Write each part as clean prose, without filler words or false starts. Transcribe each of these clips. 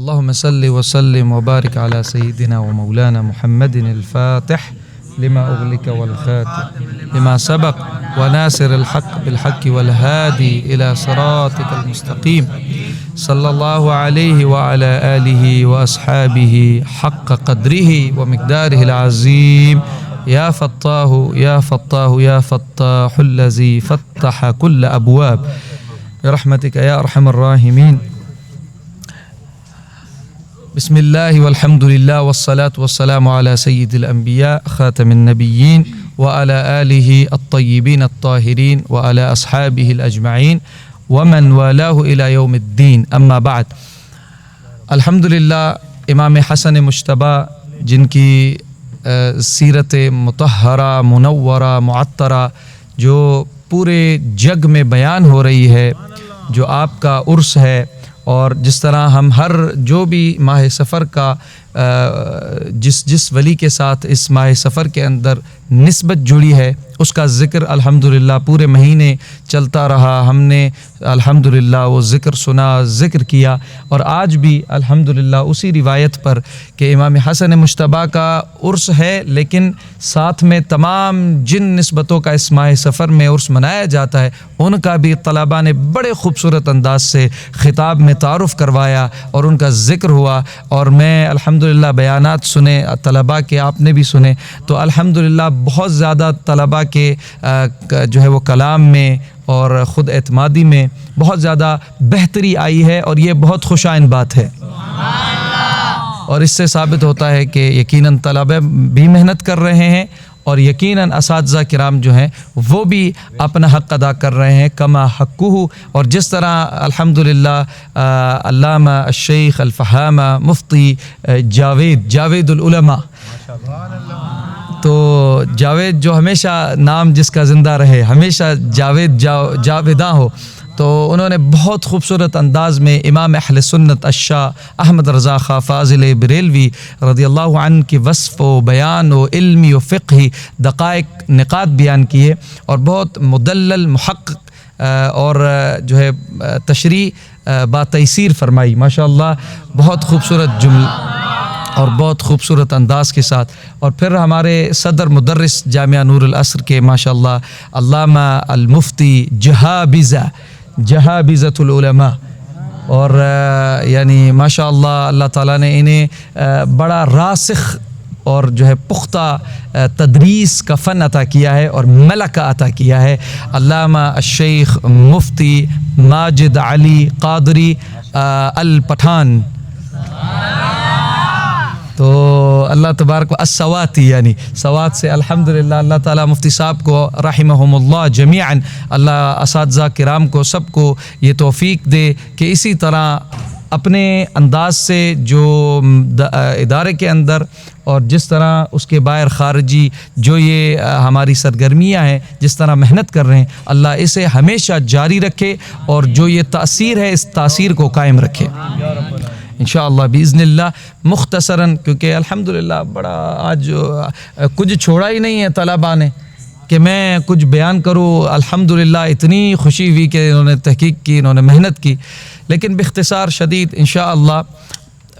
اللهم صل وسلم وبارك على سيدنا ومولانا محمد الفاتح لما أغلق والخاتم لما سبق وناصر الحق بالحق والهادي إلى صراطك المستقيم صلى الله عليه وعلى آله وأصحابه حق قدره ومقداره العظيم. يا فتاه يا فتاه يا فتاح الذي فتح كل أبواب برحمتك يا أرحم الراحمين. بسم الله والحمد لله والصلاة والسلام على سيد الأنبياء خاتم النبيين وعلى آله الطيبين الطاهرين وعلى أصحابه الأجمعين ومن والاه إلى يوم الدين. أما بعد، الحمدللہ امام حسن مجتبیٰ جن کی سیرت مطہرہ منورہ معطرہ جو پورے جگ میں بیان ہو رہی ہے، جو آپ کا عرس ہے، اور جس طرح ہم ہر جو بھی ماہ سفر کا جس ولی کے ساتھ اس ماہ سفر کے اندر نسبت جڑی ہے اس کا ذکر الحمدللہ پورے مہینے چلتا رہا. ہم نے الحمدللہ وہ ذکر سنا، ذکر کیا، اور آج بھی الحمدللہ اسی روایت پر کہ امام حسن مجتبیٰ کا عرس ہے، لیکن ساتھ میں تمام جن نسبتوں کا اس ماہ سفر میں عرس منایا جاتا ہے ان کا بھی طلباء نے بڑے خوبصورت انداز سے خطاب میں تعارف کروایا اور ان کا ذکر ہوا. اور میں الحمدللہ بیانات سنے طلباء کے، آپ نے بھی سنے، تو الحمدللہ بہت زیادہ طلباء کے جو ہے وہ کلام میں اور خود اعتمادی میں بہت زیادہ بہتری آئی ہے، اور یہ بہت خوشائن بات ہے. اور اس سے ثابت ہوتا ہے کہ یقیناً طلباء بھی محنت کر رہے ہیں، اور یقیناً اساتذہ کرام جو ہیں وہ بھی اپنا حق ادا کر رہے ہیں کما حقہ. اور جس طرح الحمدللہ علامہ الشیخ الفہامہ مفتی جاوید العلماء، تو جاوید جو ہمیشہ نام جس کا زندہ رہے، ہمیشہ جاویداں ہو، تو انہوں نے بہت خوبصورت انداز میں امام اہل سنت الشاہ احمد رضا خاں فاضل بریلوی رضی اللہ عنہ کی وصف و بیان و علمی و فقہی دقائق نقاط بیان کیے، اور بہت مدلل محقق اور جو ہے تشریح با تیسیر فرمائی ماشاءاللہ، بہت خوبصورت جملہ اور بہت خوبصورت انداز کے ساتھ. اور پھر ہمارے صدر مدرس جامعہ نور العصر کے ماشاءاللہ علامہ المفتی جہابذۃ العلماء، اور یعنی ماشاءاللہ اللہ تعالیٰ نے انہیں بڑا راسخ اور جو ہے پختہ تدریس کا فن عطا کیا ہے اور ملکہ عطا کیا ہے. علامہ الشیخ مفتی ماجد علی قادری الپٹھان، تو اللہ تبارک و السواتی، یعنی سوات سے الحمدللہ اللہ تعالیٰ مفتی صاحب کو رحمہم اللہ جمیعاً، اللہ اساتذہ کرام کو سب کو یہ توفیق دے کہ اسی طرح اپنے انداز سے جو ادارے کے اندر اور جس طرح اس کے باہر خارجی جو یہ ہماری سرگرمیاں ہیں، جس طرح محنت کر رہے ہیں، اللہ اسے ہمیشہ جاری رکھے، اور جو یہ تاثیر ہے اس تاثیر کو قائم رکھے انشاءاللہ باذن اللہ. مختصراً کیونکہ الحمدللہ بڑا آج کچھ چھوڑا ہی نہیں ہے طلباء نے کہ میں کچھ بیان کروں. الحمدللہ اتنی خوشی ہوئی کہ انہوں نے تحقیق کی، انہوں نے محنت کی، لیکن باختصار شدید انشاءاللہ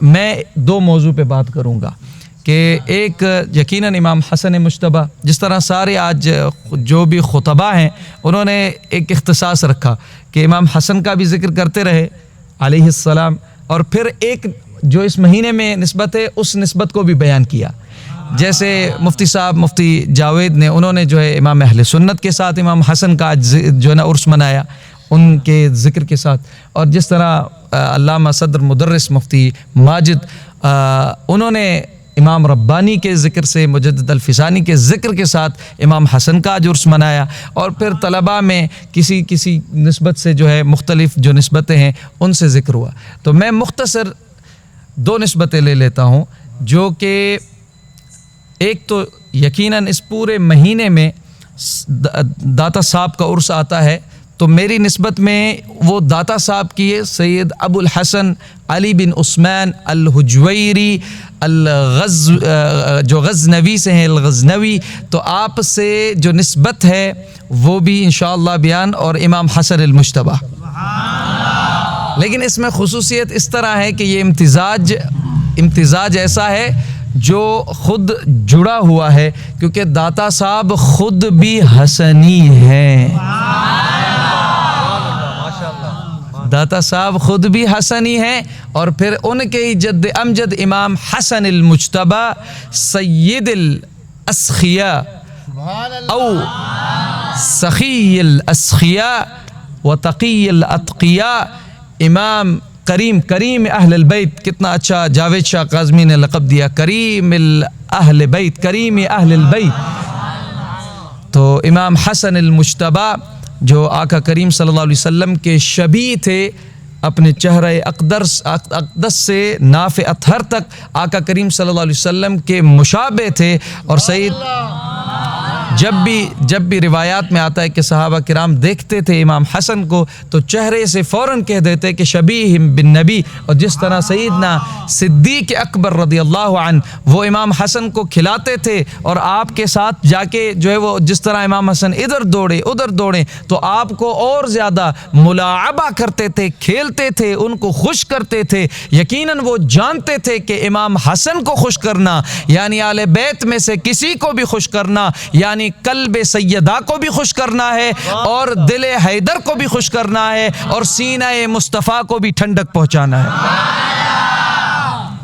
میں دو موضوع پہ بات کروں گا. کہ ایک یقیناً امام حسن مجتبیٰ، جس طرح سارے آج جو بھی خطباء ہیں انہوں نے ایک اختصاص رکھا کہ امام حسن کا بھی ذکر کرتے رہے علیہ السلام، اور پھر ایک جو اس مہینے میں نسبت ہے اس نسبت کو بھی بیان کیا. جیسے مفتی صاحب مفتی جاوید نے، انہوں نے جو ہے امام اہل سنت کے ساتھ امام حسن کا جو ہے نا عرس منایا ان کے ذکر کے ساتھ، اور جس طرح علامہ صدر مدرس مفتی ماجد انہوں نے امام ربانی کے ذکر سے، مجدد الفسانی کے ذکر کے ساتھ امام حسن کا عرس منایا. اور پھر طلباء میں کسی نسبت سے جو ہے مختلف جو نسبتیں ہیں ان سے ذکر ہوا. تو میں مختصر دو نسبتیں لے لیتا ہوں، جو کہ ایک تو یقیناً اس پورے مہینے میں داتا صاحب کا عرس آتا ہے، تو میری نسبت میں وہ داتا صاحب کی ہے سید ابو الحسن علی بن عثمان الحجویری جو غزنوی سے ہیں، الغزنوی، تو آپ سے جو نسبت ہے وہ بھی انشاءاللہ بیان، اور امام حسن المجتبیٰ لیکن اس میں خصوصیت اس طرح ہے کہ یہ امتزاج ایسا ہے جو خود جڑا ہوا ہے، کیونکہ داتا صاحب خود بھی حسنی ہیں۔ داتا صاحب خود بھی حسنی ہیں، اور پھر ان کے ہی جد امجد امام حسن المجتبی سید الاسخیاء او سخی الاسخیاء و تقی الاتقیاء، امام کریم اہل البیت، کتنا اچھا جاوید شاہ کاظمی نے لقب دیا، کریم اہل بیت، کریم اہل البیت۔ تو امام حسن المجتبی جو آقا کریم صلی اللہ علیہ وسلم کے شبیہ تھے، اپنے چہرہ اقدس سے ناف اطہر تک آقا کریم صلی اللہ علیہ وسلم کے مشابہ تھے، اور سید جب بھی روایات میں آتا ہے کہ صحابہ کرام دیکھتے تھے امام حسن کو تو چہرے سے فوراً کہہ دیتے کہ شبیہ بن نبی، اور جس طرح سیدنا صدیق اکبر رضی اللہ عنہ وہ امام حسن کو کھلاتے تھے، اور آپ کے ساتھ جا کے جو ہے وہ جس طرح امام حسن ادھر دوڑے تو آپ کو اور زیادہ ملاعبہ کرتے تھے، کھیلتے تھے، ان کو خوش کرتے تھے۔ یقیناً وہ جانتے تھے کہ امام حسن کو خوش کرنا یعنی آل بیت میں سے کسی کو بھی خوش کرنا، یعنی قلب سیدہ کو بھی خوش کرنا ہے، اور دل حیدر کو بھی خوش کرنا ہے، اور سینہ مصطفیٰ کو بھی ٹھنڈک پہنچانا ہے۔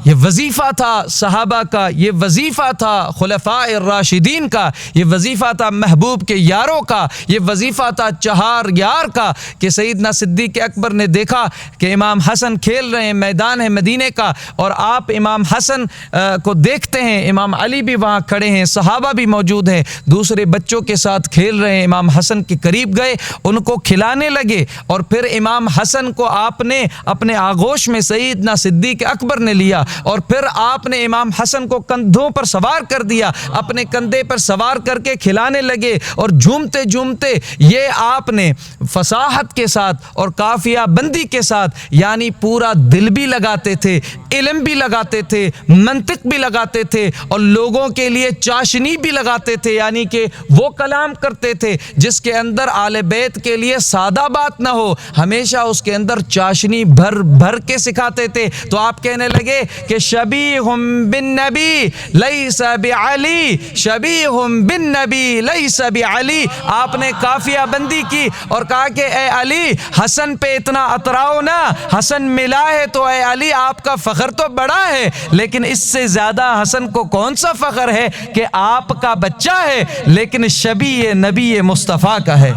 یہ وظیفہ تھا صحابہ کا، یہ وظیفہ تھا خلفاء الراشدین کا، یہ وظیفہ تھا محبوب کے یاروں کا، یہ وظیفہ تھا چہار یار کا، کہ سیدنا صدیق اکبر نے دیکھا کہ امام حسن کھیل رہے ہیں، میدان ہے مدینے کا، اور آپ امام حسن کو دیکھتے ہیں، امام علی بھی وہاں کھڑے ہیں، صحابہ بھی موجود ہیں، دوسرے بچوں کے ساتھ کھیل رہے ہیں، امام حسن کے قریب گئے، ان کو کھلانے لگے، اور پھر امام حسن کو آپ نے اپنے آغوش میں سیدنا صدیق اکبر نے لیا، اور پھر آپ نے امام حسن کو کندھوں پر سوار کر دیا، اپنے کندھے پر سوار کر کے کھلانے لگے، اور جھومتے جھومتے یہ آپ نے فصاحت کے ساتھ اور قافیہ بندی کے ساتھ، یعنی پورا دل بھی لگاتے تھے، علم بھی لگاتے تھے، منطق بھی لگاتے تھے، اور لوگوں کے لیے چاشنی بھی لگاتے تھے، یعنی کہ وہ کلام کرتے تھے جس کے اندر آل بیت کے لیے سادہ بات نہ ہو، ہمیشہ اس کے اندر چاشنی بھر بھر کے سکھاتے تھے۔ تو آپ کہنے لگے کہ شبیہ بالنبی لیس بعلی، شبیہ بالنبی لیس بعلی، آپ نے قافیہ بندی کی اور کہا کہ اے علی حسن پہ اتنا اتراؤ نا، حسن ملا ہے تو اے علی آپ کا فخر تو بڑا ہے، لیکن اس سے زیادہ حسن کو کون سا فخر ہے کہ آپ کا بچہ ہے لیکن شبیہ نبی مصطفیٰ کا ہے۔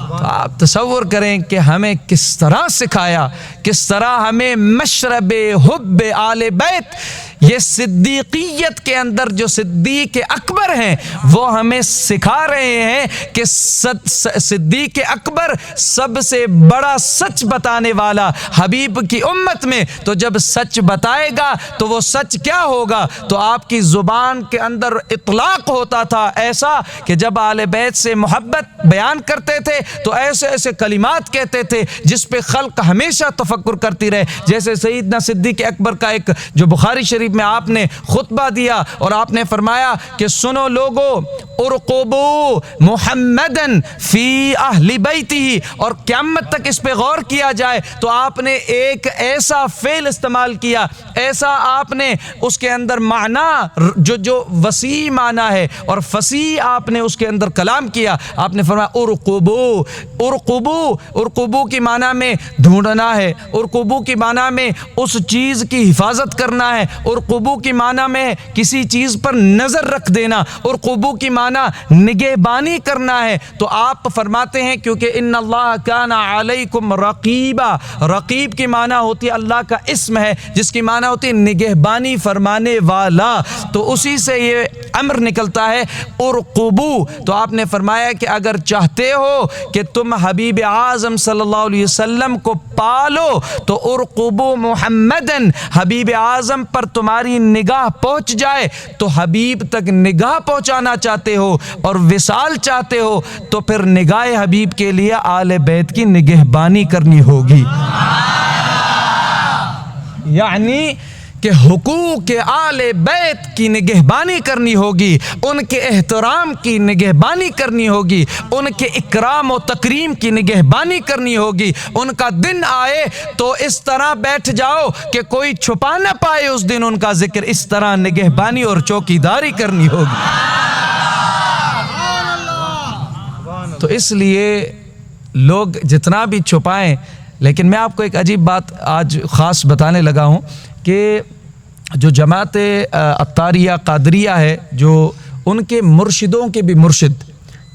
تو آپ تصور کریں کہ ہمیں کس طرح سکھایا، کس طرح ہمیں مشرب حب آل بیت، یہ صدیقیت کے اندر جو صدیق اکبر ہیں وہ ہمیں سکھا رہے ہیں کہ صدیق اکبر سب سے بڑا سچ بتانے والا حبیب کی امت میں، تو جب سچ بتائے گا تو وہ سچ کیا ہوگا؟ تو آپ کی زبان کے اندر اطلاق ہوتا تھا ایسا کہ جب آل بیت سے محبت بیان کرتے تھے تو ایسے ایسے کلمات کہتے تھے جس پہ خلق ہمیشہ تفکر کرتی رہے، جیسے سیدنا صدیق اکبر کا ایک جو بخاری شریف میں آپ نے خطبہ دیا اور آپ نے فرمایا کہ سنو لوگو ارقبو محمدن فی اہل بیتہ، اور قیامت تک اس پہ غور کیا جائے تو آپ نے ایک ایسا فعل استعمال کیا، ایسا آپ نے اس کے اندر معنی جو وسیع معنی ہے اور فصیح آپ نے اس کے اندر کلام کیا، آپ نے فرمایا ارقبو، ارقبو، ارقبو کی معنی میں ڈھونڈنا ہے، ارقبو کی معنی میں اس چیز کی حفاظت کرنا ہے، ارقبو کی معنی میں کسی چیز پر نظر رکھ دینا، ارقبو کی معنی نگہبانی کرنا ہے۔ تو آپ فرماتے ہیں کیونکہ ان اللہ کان علیکم رقیبا، رقیب کی معنی ہوتی ہے اللہ کا اسم ہے جس کی معنی ہوتی ہے نگہبانی فرمانے والا، تو اسی سے یہ امر نکلتا ہے ارقبو۔ تو آپ نے فرمایا کہ اگر چاہتے ہو کہ تم حبیب اعظم صلی اللہ علیہ وسلم کو پالو تو ارقبو محمدن، حبیب اعظم پر تمہاری نگاہ پہنچ جائے، تو حبیب تک نگاہ پہنچانا چاہتے ہو اور وصال چاہتے ہو تو پھر نگاہ حبیب کے لیے آل بیت کی نگہبانی کرنی ہوگی، یعنی کہ حقوق آل بیت کی نگہبانی کرنی ہوگی، ان کے احترام کی نگہبانی کرنی ہوگی، ان کے اکرام و تکریم کی نگہبانی کرنی ہوگی۔ ان کا دن آئے تو اس طرح بیٹھ جاؤ کہ کوئی چھپا نہ پائے اس دن ان کا ذکر، اس طرح نگہبانی اور چوکیداری کرنی ہوگی۔ تو اس لیے لوگ جتنا بھی چھپائیں، لیکن میں آپ کو ایک عجیب بات آج خاص بتانے لگا ہوں کہ جو جماعت عطاریہ قادریہ ہے، جو ان کے مرشدوں کے بھی مرشد،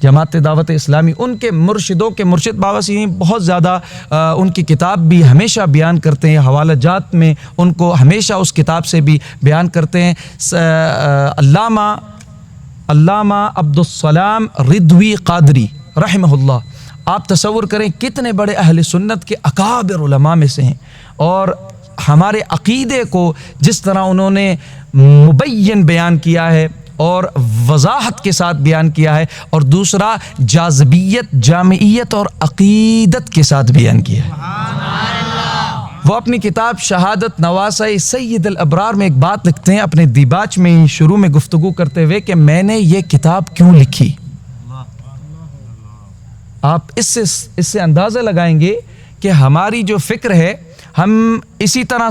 جماعت دعوت اسلامی، ان کے مرشدوں کے مرشد بابا سید بہت زیادہ ان کی کتاب بھی ہمیشہ بیان کرتے ہیں، حوالہ جات میں ان کو ہمیشہ اس کتاب سے بھی بیان کرتے ہیں۔ علامہ عبدالسلام رضوی قادری رحمہ اللہ، آپ تصور کریں کتنے بڑے اہل سنت کے اکابر علماء میں سے ہیں، اور ہمارے عقیدے کو جس طرح انہوں نے مبین بیان کیا ہے اور وضاحت کے ساتھ بیان کیا ہے، اور دوسرا جاذبیت، جامعیت اور عقیدت کے ساتھ بیان کیا ہے۔ وہ اپنی کتاب شہادت نواسۂ سید الابرار میں ایک بات لکھتے ہیں، اپنے دیباچ میں شروع میں گفتگو کرتے ہوئے، کہ میں نے یہ کتاب کیوں لکھی۔ آپ اس سے اندازہ لگائیں گے کہ ہماری جو فکر ہے، ہم اسی طرح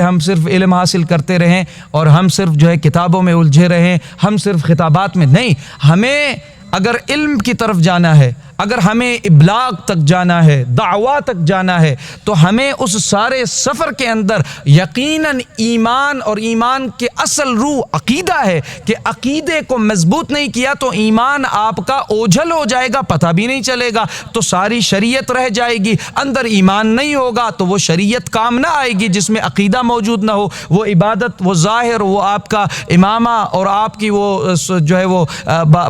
ہم صرف علم حاصل کرتے رہیں اور ہم صرف جو ہے کتابوں میں الجھے رہیں، ہم صرف خطابات میں نہیں، ہمیں اگر علم کی طرف جانا ہے، اگر ہمیں ابلاغ تک جانا ہے، دعویٰ تک جانا ہے، تو ہمیں اس سارے سفر کے اندر یقیناً ایمان اور ایمان کے اصل روح عقیدہ ہے، کہ عقیدے کو مضبوط نہیں کیا تو ایمان آپ کا اوجھل ہو جائے گا، پتہ بھی نہیں چلے گا، تو ساری شریعت رہ جائے گی۔ اندر ایمان نہیں ہوگا تو وہ شریعت کام نہ آئے گی جس میں عقیدہ موجود نہ ہو، وہ عبادت، وہ ظاہر، وہ آپ کا امامہ اور آپ کی وہ جو ہے وہ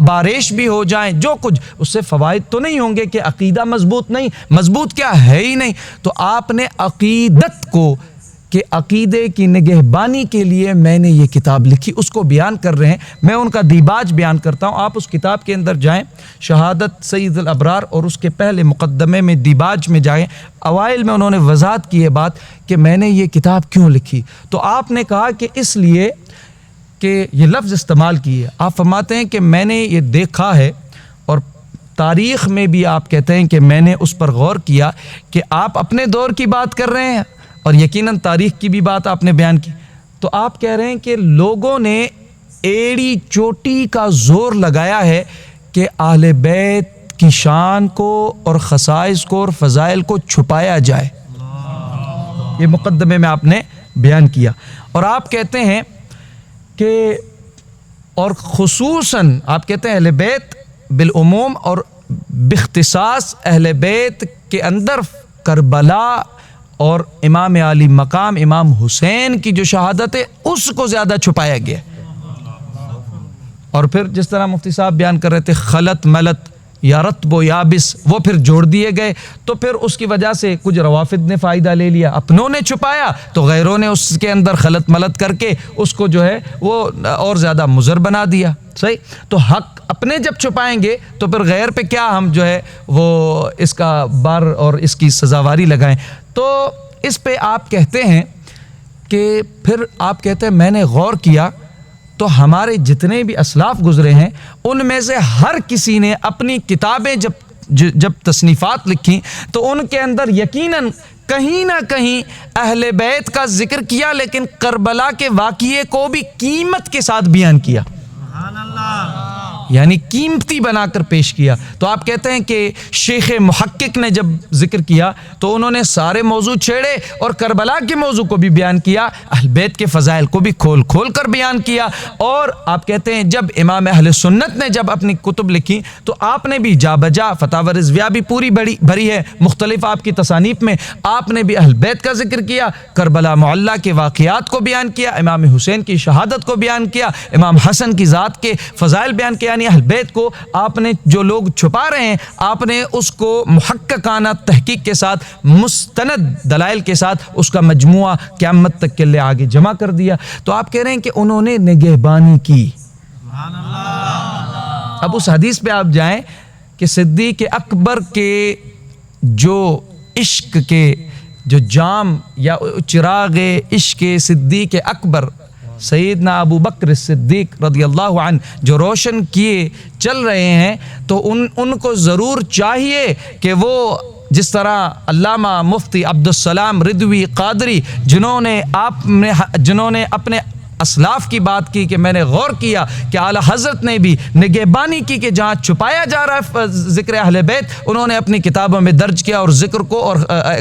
بارش بھی ہو جائیں، جو کچھ اس سے فوائد تو نہیں ہوں گے کہ عقیدہ مضبوط نہیں، مضبوط کیا ہے ہی نہیں۔ تو آپ نے عقیدت کو، کہ عقیدے کی نگہبانی کے لیے میں نے یہ کتاب لکھی، اس کو بیان کر رہے ہیں۔ میں ان کا دیباج بیان کرتا ہوں، آپ اس کتاب کے اندر جائیں، شہادت سید الابرار، اور اس کے پہلے مقدمے میں دیباج میں جائیں، اوائل میں انہوں نے وضاحت کی ہے بات کہ میں نے یہ کتاب کیوں لکھی۔ تو آپ نے کہا کہ اس لیے کہ یہ لفظ استعمال کیے، آپ فرماتے ہیں کہ میں نے یہ دیکھا ہے، اور تاریخ میں بھی آپ کہتے ہیں کہ میں نے اس پر غور کیا کہ آپ اپنے دور کی بات کر رہے ہیں اور یقیناً تاریخ کی بھی بات آپ نے بیان کی، تو آپ کہہ رہے ہیں کہ لوگوں نے ایڑی چوٹی کا زور لگایا ہے کہ اہل بیت کی شان کو اور خصائص کو اور فضائل کو چھپایا جائے۔ یہ مقدمے میں آپ نے بیان کیا، اور آپ کہتے ہیں کہ اور خصوصاً آپ کہتے ہیں اہل بیت بالعموم اور باختصاص اہل بیت کے اندر کربلا اور امام علی مقام امام حسین کی جو شہادت ہے اس کو زیادہ چھپایا گیا، اور پھر جس طرح مفتی صاحب بیان کر رہے تھے خلط ملط یا رتب و یابس، وہ پھر جوڑ دیے گئے، تو پھر اس کی وجہ سے کچھ روافد نے فائدہ لے لیا، اپنوں نے چھپایا تو غیروں نے اس کے اندر خلط ملط کر کے اس کو جو ہے وہ اور زیادہ مضر بنا دیا۔ صحیح، تو حق اپنے جب چھپائیں گے تو پھر غیر پہ کیا ہم جو ہے وہ اس کا بار اور اس کی سزاواری لگائیں۔ تو اس پہ آپ کہتے ہیں کہ پھر آپ کہتے ہیں میں نے غور کیا تو ہمارے جتنے بھی اسلاف گزرے ہیں ان میں سے ہر کسی نے اپنی کتابیں جب تصنیفات لکھی تو ان کے اندر یقیناً کہیں نہ کہیں اہل بیت کا ذکر کیا، لیکن کربلا کے واقعے کو بھی قیمت کے ساتھ بیان کیا، یعنی قیمتی بنا کر پیش کیا۔ تو آپ کہتے ہیں کہ شیخ محقق نے جب ذکر کیا تو انہوں نے سارے موضوع چھیڑے اور کربلا کے موضوع کو بھی بیان کیا، اہل بیت کے فضائل کو بھی کھول کھول کر بیان کیا، اور آپ کہتے ہیں جب امام اہل سنت نے جب اپنی کتب لکھی تو آپ نے بھی جا بجا، فتاوی رضویہ بھی پوری بھری ہے مختلف آپ کی تصانیف میں، آپ نے بھی اہل بیت کا ذکر کیا، کربلا معلیٰ کے واقعات کو بیان کیا، امام حسین کی شہادت کو بیان کیا، امام حسن کی ذات کے فضائل بیان کیا، یعنی اہل بیت کو آپ نے جو لوگ چھپا رہے ہیں آپ نے اس کو محققانہ تحقیق کے ساتھ مستند دلائل کے ساتھ اس کا مجموعہ قیامت تک کے لیے آگے جمع کر دیا۔ تو آپ کہہ رہے ہیں کہ انہوں نے نگہبانی کی۔ اب اس حدیث پہ آپ جائیں کہ صدیق اکبر کے جو عشق کے جو جام یا چراغ عشق صدیق اکبر سیدنا ابو بکر صدیق رضی اللہ عنہ جو روشن کیے چل رہے ہیں، تو ان کو ضرور چاہیے کہ وہ جس طرح علامہ مفتی عبدالسلام رضوی قادری جنہوں نے اپنے اسلاف کی بات کی کہ میں نے غور کیا کہ اعلیٰ حضرت نے بھی نگہبانی کی کہ جہاں چھپایا جا رہا ہے ذکر اہل بیت، انہوں نے اپنی کتابوں میں درج کیا اور ذکر کو اور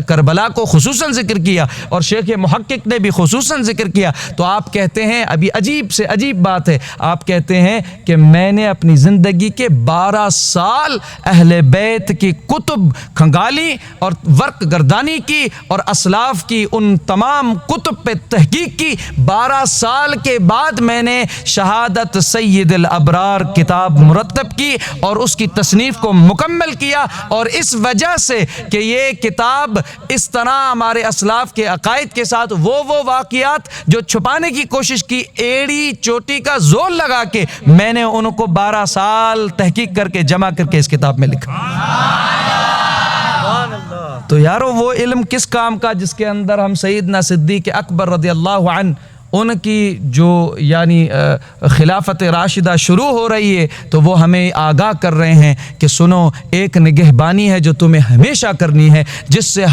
کربلا کو خصوصاً ذکر کیا، اور شیخ محقق نے بھی خصوصاً ذکر کیا۔ تو آپ کہتے ہیں، ابھی عجیب سے عجیب بات ہے، آپ کہتے ہیں کہ میں نے اپنی زندگی کے 12 سال اہل بیت کی کتب کھنگالی اور ورق گردانی کی اور اسلاف کی ان تمام کتب پہ تحقیق کی۔ 12 سال کے بعد میں نے شہادت سید الابرار کتاب مرتب کی اور اس کی تصنیف کو مکمل کیا، اور اس وجہ سے کہ یہ کتاب اس طرح ہمارے اسلاف کے عقائد کے ساتھ وہ واقعات جو چھپانے کی کوشش کی، ایڑی چوٹی کا زور لگا کے میں نے ان کو 12 سال تحقیق کر کے جمع کر کے اس کتاب میں لکھا۔ تو یارو وہ علم کس کام کا جس کے اندر ہم سیدنا صدیق اکبر رضی اللہ عنہ ان کی جو یعنی خلافت راشدہ شروع ہو رہی ہے تو وہ ہمیں آگاہ کر رہے ہیں کہ سنو، ایک نگہبانی ہے جو تمہیں ہمیشہ کرنی ہے، جس سے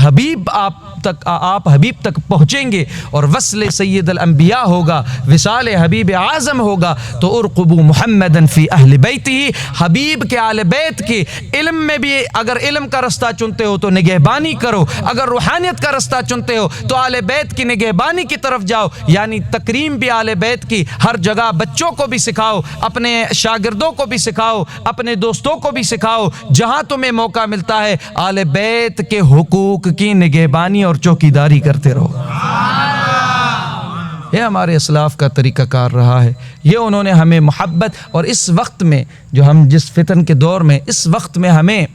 آپ حبیب تک پہنچیں گے اور وصل سید الانبیاء ہوگا، وصال حبیب اعظم ہوگا۔ تو ارقبوا محمدا فی اہل بیتہ، حبیب کے اہل بیت کی علم میں بھی اگر علم کا رستہ چنتے ہو تو نگہبانی کرو، اگر روحانیت کا رستہ چنتے ہو تو اہل بیت کی نگہبانی کی طرف جاؤ، یعنی تکریم بھی اہل بیت کی ہر جگہ بچوں کو بھی سکھاؤ، اپنے شاگردوں کو بھی سکھاؤ، اپنے دوستوں کو بھی سکھاؤ، جہاں تمہیں موقع ملتا ہے اہل بیت کے حقوق کی نگہبانی اور چوکیداری کرتے رہو۔ یہ ہمارے اسلاف کا طریقہ کار رہا ہے، یہ انہوں نے ہمیں محبت، اور اس وقت میں جو ہم جس فتن کے دور میں اس وقت میں ہمیں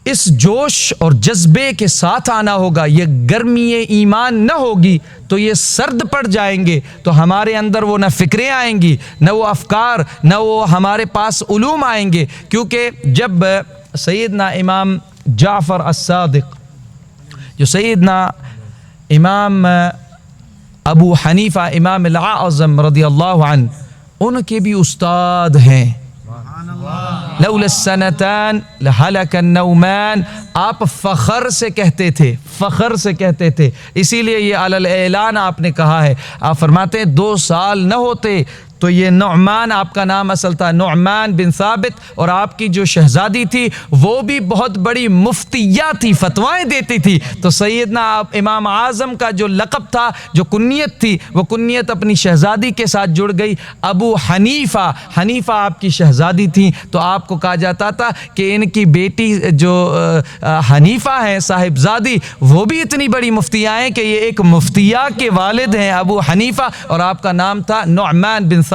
اس جوش اور جذبے کے ساتھ آنا ہوگا۔ یہ گرمی ایمان نہ ہوگی تو یہ سرد پڑ جائیں گے، تو ہمارے اندر وہ نہ فکریں آئیں گی، نہ وہ افکار، نہ وہ ہمارے پاس علوم آئیں گے۔ کیونکہ جب سیدنا امام جعفر الصادق، جو سیدنا امام ابو حنیفہ امام العظم رضی اللہ عنہ، ان کے بھی استاد ہیں، لولا السنتان لہلک النومان، آپ فخر سے کہتے تھے، اسی لیے یہ علی الاعلان آپ نے کہا ہے۔ آپ فرماتے ہیں 2 سال نہ ہوتے تو یہ نعمان آپ کا نام اصل تھا، نعمان بن ثابت، اور آپ کی جو شہزادی تھی وہ بھی بہت بڑی مفتیہ تھی، فتوائیں دیتی تھی۔ تو سیدنا امام اعظم کا جو لقب تھا، جو کنیت تھی، وہ کنیت اپنی شہزادی کے ساتھ جڑ گئی۔ ابو حنیفہ آپ کی شہزادی تھی، تو آپ کو کہا جاتا تھا کہ ان کی بیٹی جو حنیفہ ہیں صاحبزادی، وہ بھی اتنی بڑی مفتیہ ہیں کہ یہ ایک مفتیہ کے والد ہیں ابو حنیفہ، اور آپ کا نام تھا نعمان بن ثابت۔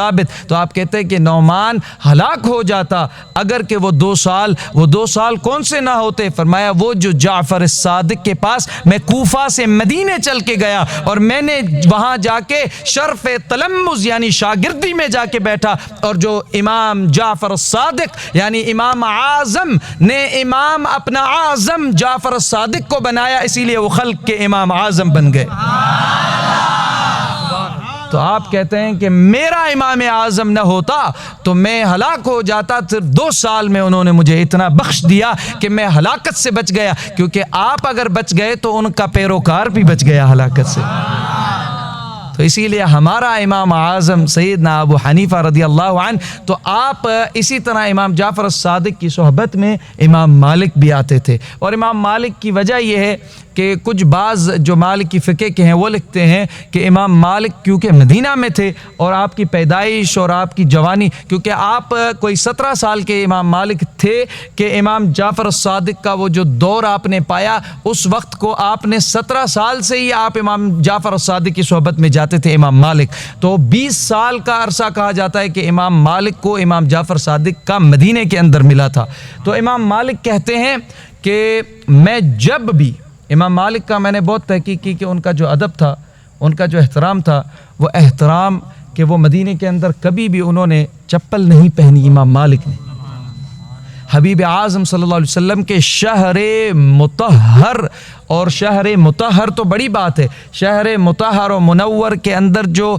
تو آپ کہتے ہیں کہ نعمان ہلاک ہو جاتا اگر کہ وہ 2 سال کون سے نہ ہوتے۔ فرمایا وہ جو جعفر الصادق کے پاس میں کوفہ سے مدینے چل کے گیا اور میں نے وہاں جا کے شرف تلمذ یعنی شاگردی میں جا کے بیٹھا، اور جو امام جعفر الصادق یعنی امام اعظم نے امام اپنا اعظم جعفر الصادق کو بنایا، اسی لیے وہ خلق کے امام اعظم بن گئے۔ تو آپ کہتے ہیں کہ میرا امام اعظم نہ ہوتا تو میں ہلاک ہو جاتا، صرف 2 سال میں انہوں نے مجھے اتنا بخش دیا کہ میں ہلاکت سے بچ گیا، کیونکہ آپ اگر بچ گئے تو ان کا پیروکار بھی بچ گیا ہلاکت سے۔ تو اسی لیے ہمارا امام اعظم سیدنا ابو حنیفہ رضی اللہ عنہ، تو آپ اسی طرح امام جعفر الصادق کی صحبت میں امام مالک بھی آتے تھے، اور امام مالک کی وجہ یہ ہے کہ کچھ بعض جو مالکی فقہ کے ہیں وہ لکھتے ہیں کہ امام مالک کیونکہ مدینہ میں تھے اور آپ کی پیدائش اور آپ کی جوانی، کیونکہ آپ کوئی 17 سال کے امام مالک تھے کہ امام جعفر الصادق کا وہ جو دور آپ نے پایا، اس وقت کو آپ نے 17 سال سے ہی آپ امام جعفر الصادق کی صحبت میں جاتے تھے امام مالک۔ تو 20 سال کا عرصہ کہا جاتا ہے کہ امام مالک کو امام جعفر صادق کا مدینے کے اندر ملا تھا۔ تو امام مالک کہتے ہیں کہ میں جب بھی، امام مالک کا میں نے بہت تحقیق کی کہ ان کا جو ادب تھا، ان کا جو احترام تھا، وہ احترام کہ وہ مدینے کے اندر کبھی بھی انہوں نے چپل نہیں پہنی امام مالک نے، حبیب اعظم صلی اللہ علیہ وسلم کے شہر مطہر، اور شہر مطہر تو بڑی بات ہے، شہر مطہر و منور کے اندر جو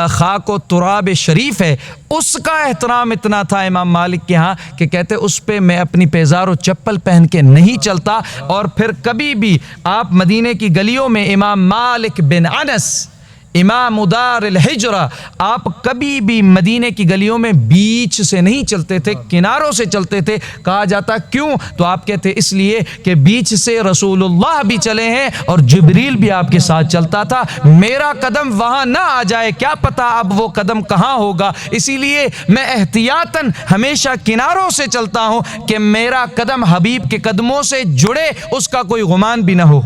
خاک و تراب شریف ہے اس کا احترام اتنا تھا امام مالک کے ہاں کہ کہتے اس پہ میں اپنی پیزار و چپل پہن کے نہیں چلتا۔ اور پھر کبھی بھی آپ مدینے کی گلیوں میں امام مالک بن انس امام دار الحجرہ، آپ کبھی بھی مدینے کی گلیوں میں بیچ سے نہیں چلتے تھے، کناروں سے چلتے تھے۔ کہا جاتا کیوں؟ تو آپ کہتے اس لیے کہ بیچ سے رسول اللہ بھی چلے ہیں اور جبریل بھی آپ کے ساتھ چلتا تھا، میرا قدم وہاں نہ آ جائے، کیا پتا اب وہ قدم کہاں ہوگا، اسی لیے میں احتیاطاً ہمیشہ کناروں سے چلتا ہوں کہ میرا قدم حبیب کے قدموں سے جڑے، اس کا کوئی گمان بھی نہ ہو۔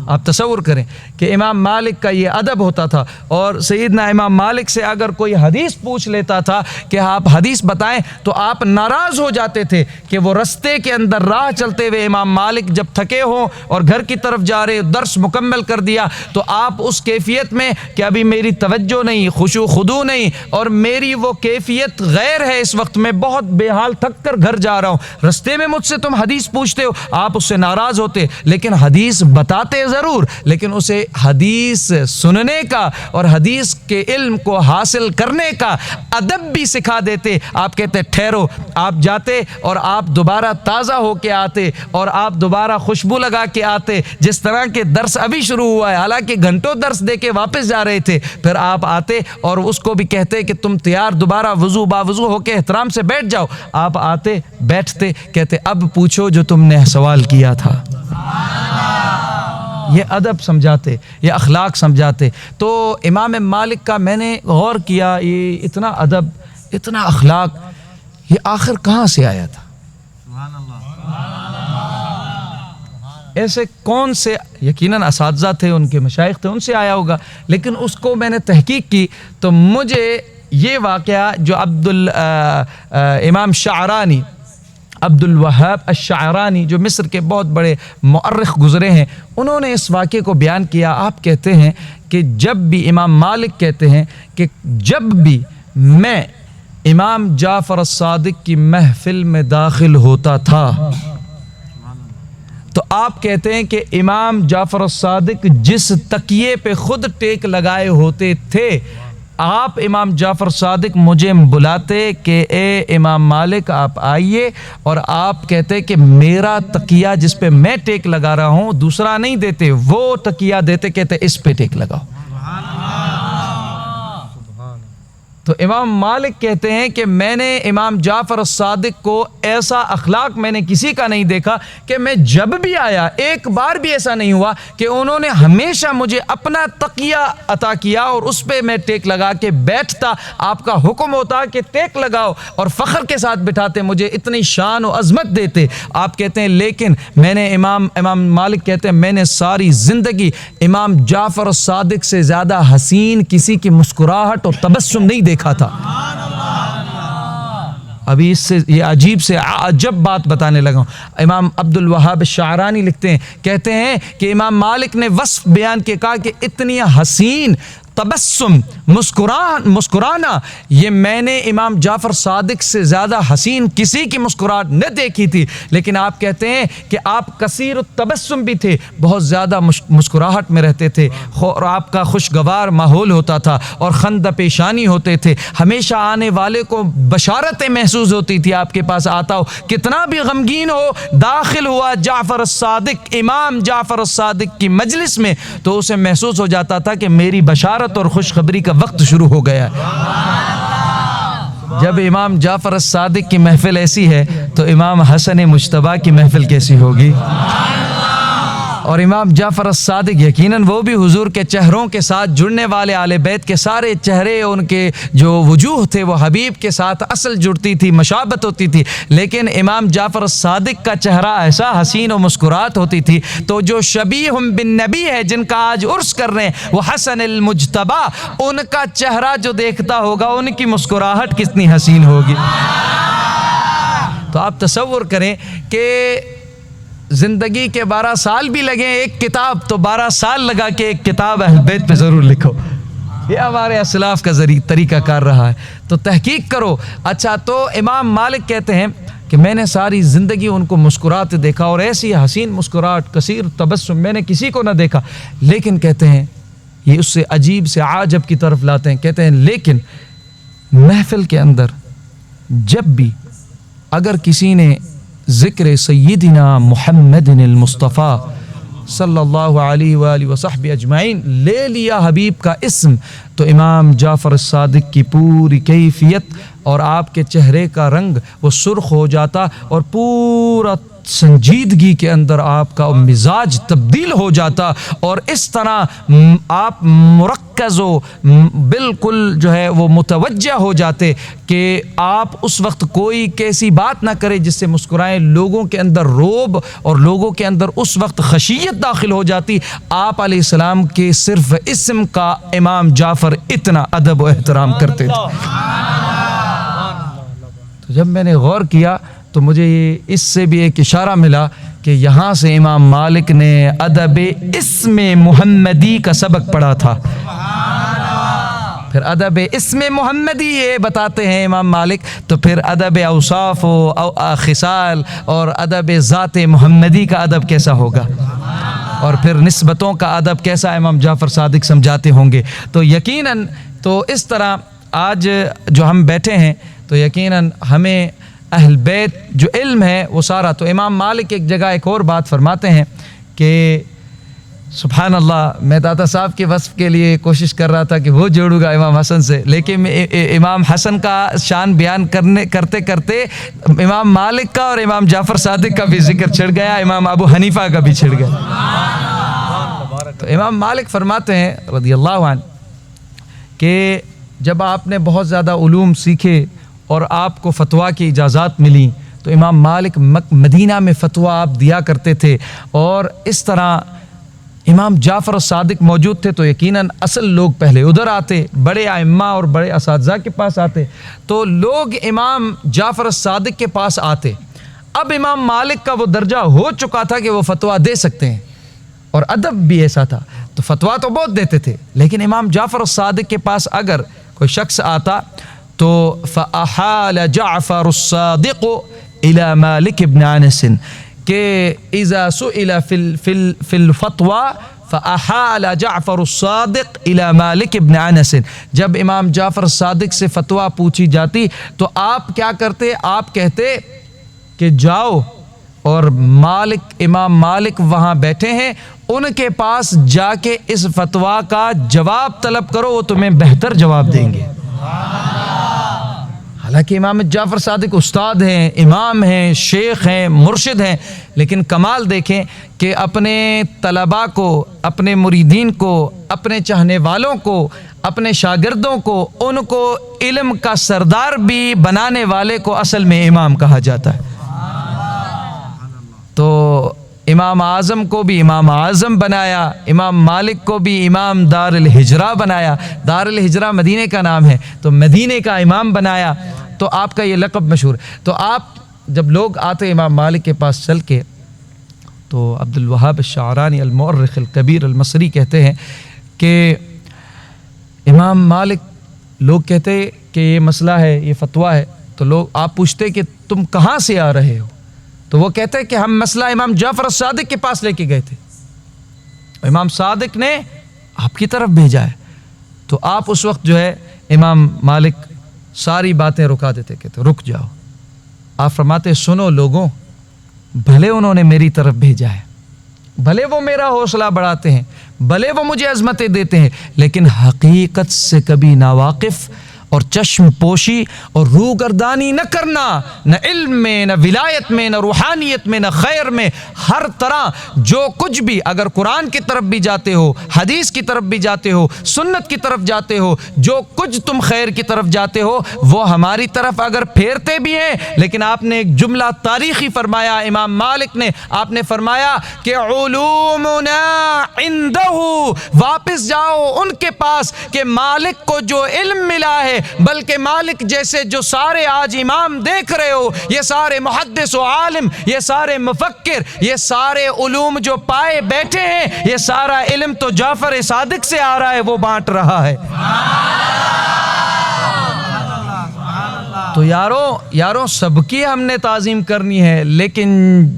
آپ تصور کریں کہ امام مالک کا یہ ادب ہوتا تھا، اور سیدنا امام مالک سے اگر کوئی حدیث پوچھ لیتا تھا کہ آپ حدیث بتائیں تو آپ ناراض ہو جاتے تھے کہ وہ رستے کے اندر راہ چلتے ہوئے امام مالک جب تھکے ہوں اور گھر کی طرف جا رہے، درس مکمل کر دیا تو آپ اس کیفیت میں کہ ابھی میری توجہ نہیں، خشوع خضوع نہیں، اور میری وہ کیفیت غیر ہے، اس وقت میں بہت بے حال تھک کر گھر جا رہا ہوں، رستے میں مجھ سے تم حدیث پوچھتے ہو، آپ اس سے ناراض ہوتے، لیکن حدیث بتاتے ضرور، لیکن اسے حدیث سننے کا اور حدیث کے علم کو حاصل کرنے کا ادب بھی سکھا دیتے۔ آپ کہتے ٹھہرو، آپ جاتے اور آپ دوبارہ تازہ ہو کے آتے اور آپ دوبارہ خوشبو لگا کے آتے، جس طرح کے درس ابھی شروع ہوا ہے، حالانکہ گھنٹوں درس دے کے واپس جا رہے تھے، پھر آپ آتے اور اس کو بھی کہتے کہ تم تیار دوبارہ وضو باوضو ہو کے احترام سے بیٹھ جاؤ، آپ آتے بیٹھتے، کہتے اب پوچھو جو تم نے سوال کیا تھا۔ یہ ادب سمجھاتے، یہ اخلاق سمجھاتے۔ تو امام مالک کا میں نے غور کیا، یہ اتنا ادب، اتنا اخلاق، یہ آخر کہاں سے آیا تھا؟ ایسے کون سے، یقیناً اساتذہ تھے، ان کے مشائخ تھے، ان سے آیا ہوگا، لیکن اس کو میں نے تحقیق کی تو مجھے یہ واقعہ جو امام شعرانی، عبد الوہاب الشعرانی جو مصر کے بہت بڑے مؤرخ گزرے ہیں، انہوں نے اس واقعے کو بیان کیا۔ آپ کہتے ہیں کہ جب بھی امام مالک کہتے ہیں کہ جب بھی میں امام جعفر الصادق کی محفل میں داخل ہوتا تھا تو آپ کہتے ہیں کہ امام جعفر الصادق جس تکیے پہ خود ٹیک لگائے ہوتے تھے، آپ امام جعفر صادق مجھے بلاتے کہ اے امام مالک آپ آئیے، اور آپ کہتے کہ میرا تکیہ جس پہ میں ٹیک لگا رہا ہوں دوسرا نہیں دیتے، وہ تکیہ دیتے، کہتے اس پہ ٹیک لگاؤ۔ تو امام مالک کہتے ہیں کہ میں نے امام جعفر الصادق کو ایسا اخلاق میں نے کسی کا نہیں دیکھا کہ میں جب بھی آیا، ایک بار بھی ایسا نہیں ہوا کہ انہوں نے ہمیشہ مجھے اپنا تقیہ عطا کیا اور اس پہ میں ٹیک لگا کے بیٹھتا، آپ کا حکم ہوتا کہ ٹیک لگاؤ اور فخر کے ساتھ بٹھاتے، مجھے اتنی شان و عظمت دیتے۔ آپ کہتے ہیں لیکن میں نے امام مالک کہتے ہیں میں نے ساری زندگی امام جعفر الصادق سے زیادہ حسین کسی کی مسکراہٹ اور تبسم نہیں دیکھا تھا۔ ابھی اس سے یہ عجیب سے عجب بات بتانے لگا ہوں۔ امام عبد الوہاب الشعرانی لکھتے ہیں، کہتے ہیں کہ امام مالک نے وصف بیان کے کہا کہ اتنی حسین تبسم، مسکرانا، یہ میں نے امام جعفر صادق سے زیادہ حسین کسی کی مسکراہٹ نہ دیکھی تھی۔ لیکن آپ کہتے ہیں کہ آپ کثیر التبسم بھی تھے، بہت زیادہ مسکراہٹ میں رہتے تھے، اور آپ کا خوشگوار ماحول ہوتا تھا اور خندہ پیشانی ہوتے تھے، ہمیشہ آنے والے کو بشارتیں محسوس ہوتی تھی آپ کے پاس آتا ہو، کتنا بھی غمگین ہو، داخل ہوا جعفر الصادق، امام جعفر الصادق کی مجلس میں تو اسے محسوس ہو جاتا تھا کہ میری بشارت اور خوشخبری کا وقت شروع ہو گیا ہے۔ جب امام جعفر الصادق کی محفل ایسی ہے تو امام حسن مجتبیٰ کی محفل کیسی ہوگی؟ اور امام جعفر الصادق یقیناً وہ بھی حضور کے چہروں کے ساتھ جڑنے والے، آل بیت کے سارے چہرے، ان کے جو وجوہ تھے وہ حبیب کے ساتھ اصل جڑتی تھی، مشابت ہوتی تھی، لیکن امام جعفر الصادق کا چہرہ ایسا حسین و مسکرات ہوتی تھی۔ تو جو شبیہ بالنبی ہے، جن کا آج عرس کر رہے ہیں، وہ حسن المجتبیٰ، ان کا چہرہ جو دیکھتا ہوگا ان کی مسکراہٹ کتنی حسین ہوگی۔ تو آپ تصور کریں کہ زندگی کے 12 سال بھی لگیں ایک کتاب، تو 12 سال لگا کے ایک کتاب اہل بیت پہ ضرور لکھو۔ یہ ہمارے اسلاف کا طریقہ کار رہا ہے. تو تحقیق کرو. اچھا تو امام مالک کہتے ہیں کہ میں نے ساری زندگی ان کو مسکراتے دیکھا اور ایسی حسین مسکراہٹ کثیر تبسم میں نے کسی کو نہ دیکھا. لیکن کہتے ہیں یہ اس سے عجیب سے عجب کی طرف لاتے ہیں. کہتے ہیں لیکن محفل کے اندر جب بھی اگر کسی نے ذکر سیدنا محمد المصطفیٰ صلی اللہ علیہ وآلہ وصحبہ اجمعین لے لیا حبیب کا اسم تو امام جعفر الصادق کی پوری کیفیت اور آپ کے چہرے کا رنگ وہ سرخ ہو جاتا اور پورا سنجیدگی کے اندر آپ کا مزاج تبدیل ہو جاتا اور اس طرح آپ مرکز و بالکل جو ہے وہ متوجہ ہو جاتے کہ آپ اس وقت کوئی کیسی بات نہ کرے جس سے مسکرائیں. لوگوں کے اندر رعب اور لوگوں کے اندر اس وقت خشیت داخل ہو جاتی. آپ علیہ السلام کے صرف اسم کا امام جعفر اتنا ادب و احترام کرتے تھے. تو جب میں نے غور کیا تو مجھے اس سے بھی ایک اشارہ ملا کہ یہاں سے امام مالک نے ادب اسم محمدی کا سبق پڑھا تھا. پھر ادب اسم محمدی یہ بتاتے ہیں امام مالک تو پھر ادب اوصاف و خصال اور ادب ذات محمدی کا ادب کیسا ہوگا اور پھر نسبتوں کا ادب کیسا امام جعفر صادق سمجھاتے ہوں گے. تو یقیناً تو اس طرح آج جو ہم بیٹھے ہیں تو یقیناً ہمیں اہل بیت جو علم ہے وہ سارا. تو امام مالک ایک جگہ ایک اور بات فرماتے ہیں کہ سبحان اللہ میں داتا صاحب کے وصف کے لیے کوشش کر رہا تھا کہ وہ جوڑوں گا امام حسن سے لیکن امام حسن کا شان بیان کرتے کرتے امام مالک کا اور امام جعفر صادق کا بھی ذکر چھڑ گیا, امام ابو حنیفہ کا بھی چھڑ گیا. تو امام مالک فرماتے ہیں رضی اللہ عنہ کہ جب آپ نے بہت زیادہ علوم سیکھے اور آپ کو فتویٰ کی اجازات ملی تو امام مالک مدینہ میں فتویٰ آپ دیا کرتے تھے. اور اس طرح امام جعفر الصادق موجود تھے تو یقیناً اصل لوگ پہلے ادھر آتے, بڑے ائمہ اور بڑے اساتذہ کے پاس آتے تو لوگ امام جعفر الصادق کے پاس آتے. اب امام مالک کا وہ درجہ ہو چکا تھا کہ وہ فتویٰ دے سکتے ہیں اور ادب بھی ایسا تھا تو فتویٰ تو بہت دیتے تھے. لیکن امام جعفر الصادق کے پاس اگر کوئی شخص آتا تو فَأَحَالَ جَعْفَرُ الصَّادِقُ إِلَى مَالِكِ بْنِ عَنَسٍ کہ اذا سئل فی الفتویٰ فَأَحَالَ جَعْفَرُ الصَّادِقُ إِلَى مَالِكِ بْنِ عَنَسٍ جب امام جعفر صادق سے فتویٰ پوچھی جاتی تو آپ کیا کرتے, آپ کہتے کہ جاؤ اور امام مالک وہاں بیٹھے ہیں ان کے پاس جا کے اس فتویٰ کا جواب طلب کرو, وہ تمہیں بہتر جواب دیں گے. حالانکہ امام جعفر صادق استاد ہیں, امام ہیں, شیخ ہیں, مرشد ہیں, لیکن کمال دیکھیں کہ اپنے طلباء کو, اپنے مریدین کو, اپنے چاہنے والوں کو, اپنے شاگردوں کو, ان کو علم کا سردار بھی بنانے والے کو اصل میں امام کہا جاتا ہے. تو امام اعظم کو بھی امام اعظم بنایا, امام مالک کو بھی امام دار الہجرہ بنایا. دار الہجرہ مدینے کا نام ہے تو مدینے کا امام بنایا. تو آپ کا یہ لقب مشہور. تو آپ جب لوگ آتے امام مالک کے پاس چل کے تو عبد الوہاب الشعرانی المؤرخ الکبیر المصری کہتے ہیں کہ امام مالک, لوگ کہتے کہ یہ مسئلہ ہے, یہ فتویٰ ہے, تو لوگ آپ پوچھتے کہ تم کہاں سے آ رہے ہو تو وہ کہتے کہ ہم مسئلہ امام جعفر الصادق کے پاس لے کے گئے تھے, امام صادق نے آپ کی طرف بھیجا ہے. تو آپ اس وقت جو ہے امام مالک ساری باتیں رکا دیتے, کہتے رک جاؤ. آپ فرماتے سنو لوگوں, بھلے انہوں نے میری طرف بھیجا ہے, بھلے وہ میرا حوصلہ بڑھاتے ہیں, بھلے وہ مجھے عظمتیں دیتے ہیں, لیکن حقیقت سے کبھی ناواقف اور چشم پوشی اور روگردانی نہ کرنا, نہ علم میں, نہ ولایت میں, نہ روحانیت میں, نہ خیر میں. ہر طرح جو کچھ بھی, اگر قرآن کی طرف بھی جاتے ہو, حدیث کی طرف بھی جاتے ہو, سنت کی طرف جاتے ہو, جو کچھ تم خیر کی طرف جاتے ہو وہ ہماری طرف اگر پھیرتے بھی ہیں. لیکن آپ نے ایک جملہ تاریخی فرمایا امام مالک نے, آپ نے فرمایا کہ علومنا عنده, واپس جاؤ ان کے پاس کہ مالک کو جو علم ملا ہے ہے، بلکہ مالک جیسے جو سارے آج امام دیکھ رہے ہو، یہ سارے محدث و عالم، یہ سارے مفکر، یہ سارے علوم جو پائے بیٹھے ہیں، یہ سارا علم تو جعفر صادق سے آ رہا ہے، وہ بانٹ رہا ہے۔ تو یارو سب کی ہم نے تعظیم کرنی ہے، لیکن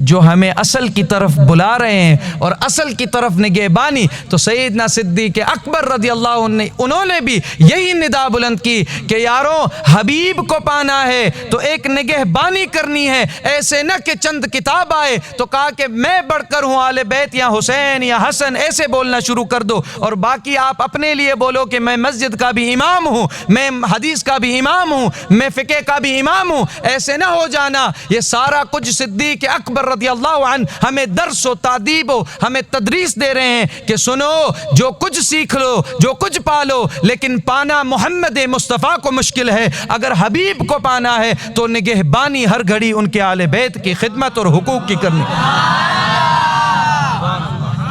جو ہمیں اصل کی طرف بلا رہے ہیں اور اصل کی طرف نگہبانی، تو سیدنا صدیق اکبر رضی اللہ عنہ انہوں نے بھی یہی ندا بلند کی کہ یارو حبیب کو پانا ہے تو ایک نگہبانی کرنی ہے، ایسے نہ کہ چند کتاب آئے تو کہا کہ میں بڑھ کر ہوں آل بیت یا حسین یا حسن، ایسے بولنا شروع کر دو، اور باقی آپ اپنے لیے بولو کہ میں مسجد کا بھی امام ہوں، میں حدیث کا بھی امام ہوں، میں فقہ کا بھی امام ہوں، ایسے نہ ہو جانا۔ یہ سارا کچھ صدیق اکبر رضی اللہ عنہ ہمیں درس و تعدیب و ہمیں تدریس دے رہے ہیں کہ سنو، جو کچھ سیکھ لو، جو کچھ پالو، لیکن پانا محمد مصطفیٰ کو مشکل ہے۔ اگر حبیب کو پانا ہے تو نگہبانی ہر گھڑی ان کے آل بیت کی خدمت اور حقوق کی کرنی،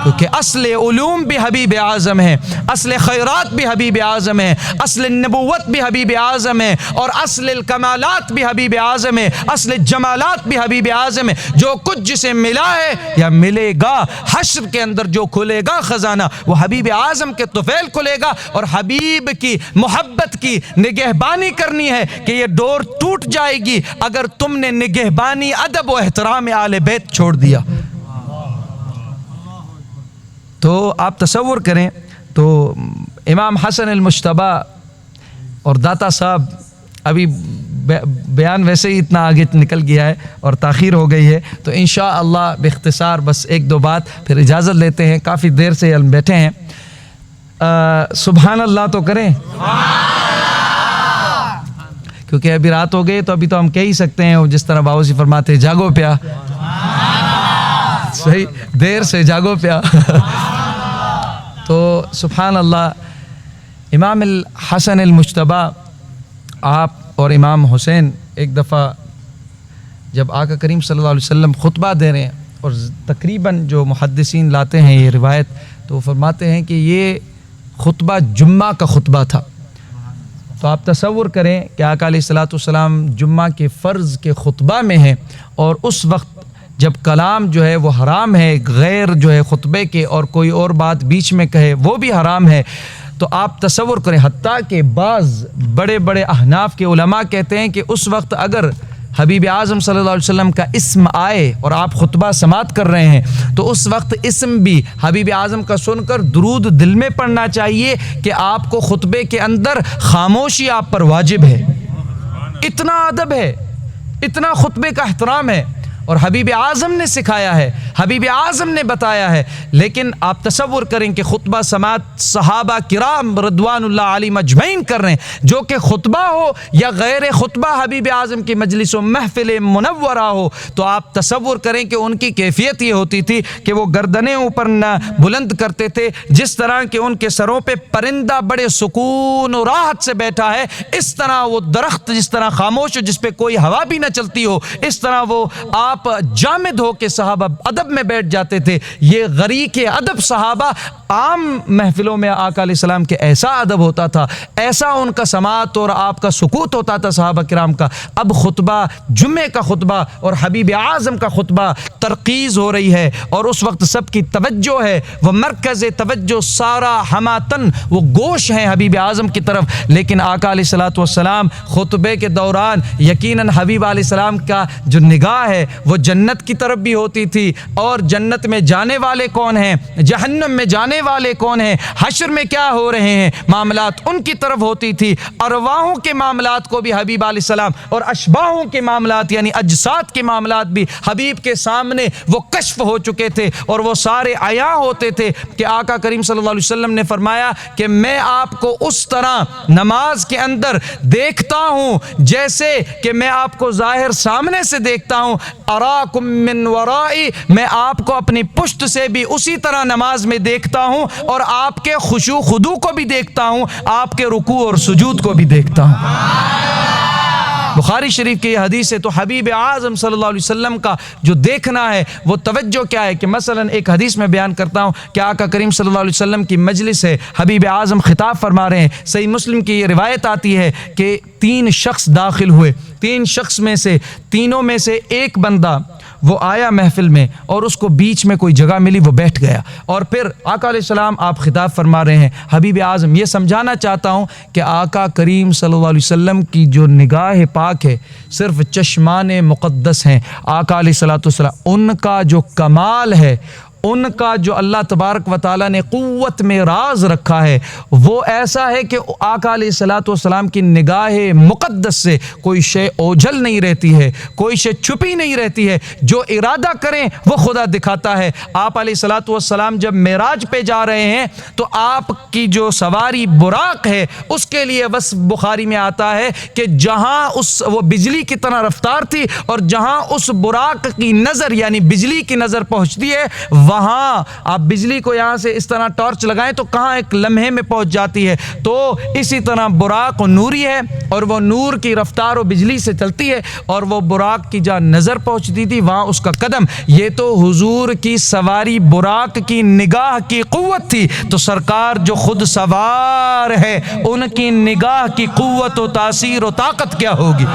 کیونکہ اصل علوم بھی حبیب اعظم ہے، اصل خیرات بھی حبیب اعظم ہے، اصل نبوت بھی حبیب اعظم ہے، اور اصل الکمالات بھی حبیب اعظم ہے، اصل جمالات بھی حبیب اعظم ہے۔ جو کچھ جسے ملا ہے یا ملے گا، حشر کے اندر جو کھلے گا خزانہ، وہ حبیب اعظم کے طفیل کھلے گا، اور حبیب کی محبت کی نگہبانی کرنی ہے کہ یہ ڈور ٹوٹ جائے گی اگر تم نے نگہبانی ادب و احترام آل بیت چھوڑ دیا۔ تو آپ تصور کریں، تو امام حسن المجتبی اور داتا صاحب، ابھی بیان ویسے ہی اتنا آگے نکل گیا ہے اور تاخیر ہو گئی ہے، تو انشاءاللہ باختصار بس ایک دو بات پھر اجازت لیتے ہیں، کافی دیر سے ہم بیٹھے ہیں۔ سبحان اللہ تو کریں، کیونکہ ابھی رات ہو گئی تو ابھی تو ہم کہہ ہی سکتے ہیں، جس طرح باؤسی فرماتے جاگو پیا، صحیح، دیر سے جاگو پیا۔ تو سبحان اللہ، امام الحسن المجتبی آپ اور امام حسین ایک دفعہ جب آقا کریم صلی اللہ علیہ وسلم خطبہ دے رہے ہیں، اور تقریباً جو محدثین لاتے ہیں یہ روایت، تو وہ فرماتے ہیں کہ یہ خطبہ جمعہ کا خطبہ تھا۔ تو آپ تصور کریں کہ آقا علیہ الصلوۃ والسلام جمعہ کے فرض کے خطبہ میں ہیں، اور اس وقت جب کلام جو ہے وہ حرام ہے، غیر جو ہے خطبے کے، اور کوئی اور بات بیچ میں کہے وہ بھی حرام ہے، تو آپ تصور کریں، حتیٰ کہ بعض بڑے بڑے احناف کے علماء کہتے ہیں کہ اس وقت اگر حبیب اعظم صلی اللہ علیہ وسلم کا اسم آئے اور آپ خطبہ سماعت کر رہے ہیں، تو اس وقت اسم بھی حبیب اعظم کا سن کر درود دل میں پڑھنا چاہیے کہ آپ کو خطبے کے اندر خاموشی آپ پر واجب ہے۔ اتنا ادب ہے، اتنا خطبے کا احترام ہے، اور حبیب اعظم نے سکھایا ہے، حبیب اعظم نے بتایا ہے۔ لیکن آپ تصور کریں کہ خطبہ سماعت صحابہ کرام رضوان اللہ علیہم اجمعین کر رہے ہیں، جو کہ خطبہ ہو یا غیر خطبہ حبیب اعظم کی مجلس و محفل منورہ ہو، تو آپ تصور کریں کہ ان کی کیفیت یہ ہوتی تھی کہ وہ گردنیں اوپر نہ بلند کرتے تھے، جس طرح کہ ان کے سروں پہ پرندہ بڑے سکون و راحت سے بیٹھا ہے، اس طرح وہ درخت جس طرح خاموش ہو، جس پہ کوئی ہوا بھی نہ چلتی ہو، اس طرح وہ آپ جامد ہو کے صحابہ ادب میں بیٹھ جاتے تھے۔ یہ غریق ادب صحابہ، عام محفلوں میں آقا علیہ السلام کے ایسا ادب ہوتا تھا، ایسا ان کا سماعت اور آپ کا سکوت ہوتا تھا صحابہ کرام کا۔ اب خطبہ جمعے کا خطبہ اور حبیب اعظم کا خطبہ ترقیز ہو رہی ہے، اور اس وقت سب کی توجہ ہے، وہ مرکز توجہ سارا ہماتن وہ گوش ہیں حبیب اعظم کی طرف۔ لیکن آقا علیہ الصلوۃ والسلام خطبے کے دوران یقیناً حبیب علیہ السلام کا جو نگاہ ہے وہ جنت کی طرف بھی ہوتی تھی، اور جنت میں جانے والے کون ہیں، جہنم میں جانے والے کون ہیں، حشر میں کیا ہو رہے ہیں، معاملات ان کی طرف ہوتی تھی۔ ارواحوں کے معاملات کو بھی حبیب علیہ السلام، اور اشباحوں کے معاملات یعنی اجساد کے معاملات بھی حبیب کے سامنے وہ کشف ہو چکے تھے، اور وہ سارے عیاں ہوتے تھے کہ آقا کریم صلی اللہ علیہ وسلم نے فرمایا کہ میں آپ کو اس طرح نماز کے اندر دیکھتا ہوں جیسے کہ میں آپ کو ظاہر سامنے سے دیکھتا ہوں، اراکم من ورائی، میں آپ کو اپنی پشت سے بھی اسی طرح نماز میں دیکھتا ہوں، اور آپ کے خشوع خضوع کو بھی دیکھتا ہوں، آپ کے رکوع اور سجود کو بھی دیکھتا ہوں۔ بخاری شریف کی یہ حدیث ہے۔ تو حبیب اعظم صلی اللہ علیہ وسلم کا جو دیکھنا ہے وہ توجہ کیا ہے کہ مثلا ایک حدیث میں بیان کرتا ہوں کہ آقا کریم صلی اللہ علیہ وسلم کی مجلس ہے، حبیب اعظم خطاب فرما رہے ہیں، صحیح مسلم کی یہ روایت آتی ہے کہ 3 شخص داخل ہوئے، 3 شخص میں سے تینوں میں سے ایک بندہ وہ آیا محفل میں اور اس کو بیچ میں کوئی جگہ ملی، وہ بیٹھ گیا، اور پھر آقا علیہ السلام آپ خطاب فرما رہے ہیں۔ حبیب اعظم یہ سمجھانا چاہتا ہوں کہ آقا کریم صلی اللہ علیہ وسلم کی جو نگاہ پاک ہے صرف چشمان مقدس ہیں، آقا علیہ السلام ان کا جو کمال ہے، ان کا جو اللہ تبارک و تعالیٰ نے قوت میں راز رکھا ہے وہ ایسا ہے کہ آقا علیہ السلام کی نگاہ مقدس سے کوئی شے اوجھل نہیں رہتی ہے، کوئی شے چھپی نہیں رہتی ہے، جو ارادہ کریں وہ خدا دکھاتا ہے۔ آپ علیہ السلام جب معراج پہ جا رہے ہیں تو آپ کی جو سواری براق ہے اس کے لیے بس بخاری میں آتا ہے کہ جہاں وہ بجلی کی طرح رفتار تھی اور جہاں اس براق کی نظر یعنی بجلی کی نظر پہنچتی ہے وہاں آپ بجلی کو یہاں سے اس طرح ٹارچ لگائیں تو کہاں ایک لمحے میں پہنچ جاتی ہے، تو اسی طرح براق نوری ہے اور وہ نور کی رفتار و بجلی سے چلتی ہے، اور وہ براق کی جہاں نظر پہنچتی تھی وہاں اس کا قدم، یہ تو حضور کی سواری براق کی نگاہ کی قوت تھی۔ تو سرکار جو خود سوار ہے ان کی نگاہ کی قوت و تاثیر و طاقت کیا ہوگی؟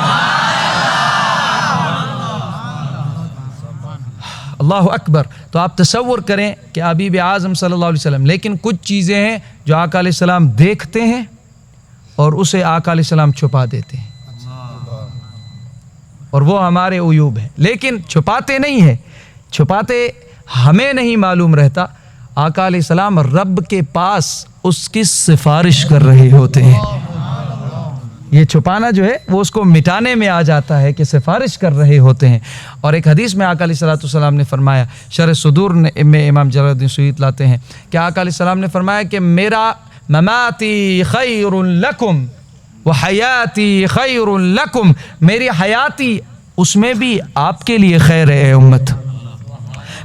اللہ اکبر۔ تو آپ تصور کریں کہ حبیب اعظم صلی اللہ علیہ وسلم، لیکن کچھ چیزیں ہیں جو آقا علیہ السلام دیکھتے ہیں اور اسے آقا علیہ السلام چھپا دیتے ہیں، اور وہ ہمارے عیوب ہیں، لیکن چھپاتے نہیں ہیں، چھپاتے ہمیں نہیں معلوم رہتا، آقا علیہ السلام رب کے پاس اس کی سفارش کر رہے ہوتے ہیں۔ یہ چھپانا جو ہے وہ اس کو مٹانے میں آ جاتا ہے کہ سفارش کر رہے ہوتے ہیں۔ اور ایک حدیث میں آقا علیہ السلام نے فرمایا، شرح صدور میں امام جلال الدین سیوطی لاتے ہیں کہ آقا علیہ السلام نے فرمایا کہ میرا مماتی خیر لکم وحیاتی خیر لکم، میری حیاتی اس میں بھی آپ کے لیے خیر ہے اے امت،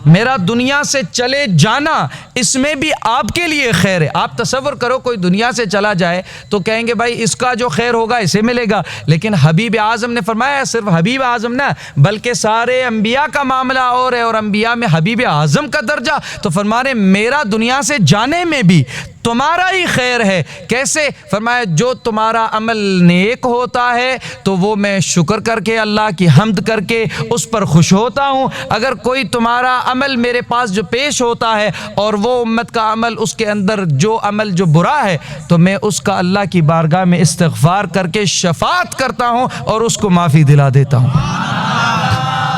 میرا دنیا سے چلے جانا اس میں بھی آپ کے لیے خیر ہے۔ آپ تصور کرو کوئی دنیا سے چلا جائے تو کہیں گے بھائی اس کا جو خیر ہوگا اسے ملے گا، لیکن حبیب اعظم نے فرمایا صرف حبیب اعظم نہ بلکہ سارے انبیاء کا معاملہ اور ہے، اور انبیاء میں حبیب اعظم کا درجہ، تو فرما رہے میرا دنیا سے جانے میں بھی تمہارا ہی خیر ہے۔ کیسے؟ فرمایا جو تمہارا عمل نیک ہوتا ہے تو وہ میں شکر کر کے اللہ کی حمد کر کے اس پر خوش ہوتا ہوں، اگر کوئی تمہارا عمل میرے پاس جو پیش ہوتا ہے اور وہ امت کا عمل اس کے اندر جو عمل جو برا ہے تو میں اس کا اللہ کی بارگاہ میں استغفار کر کے شفاعت کرتا ہوں اور اس کو معافی دلا دیتا ہوں۔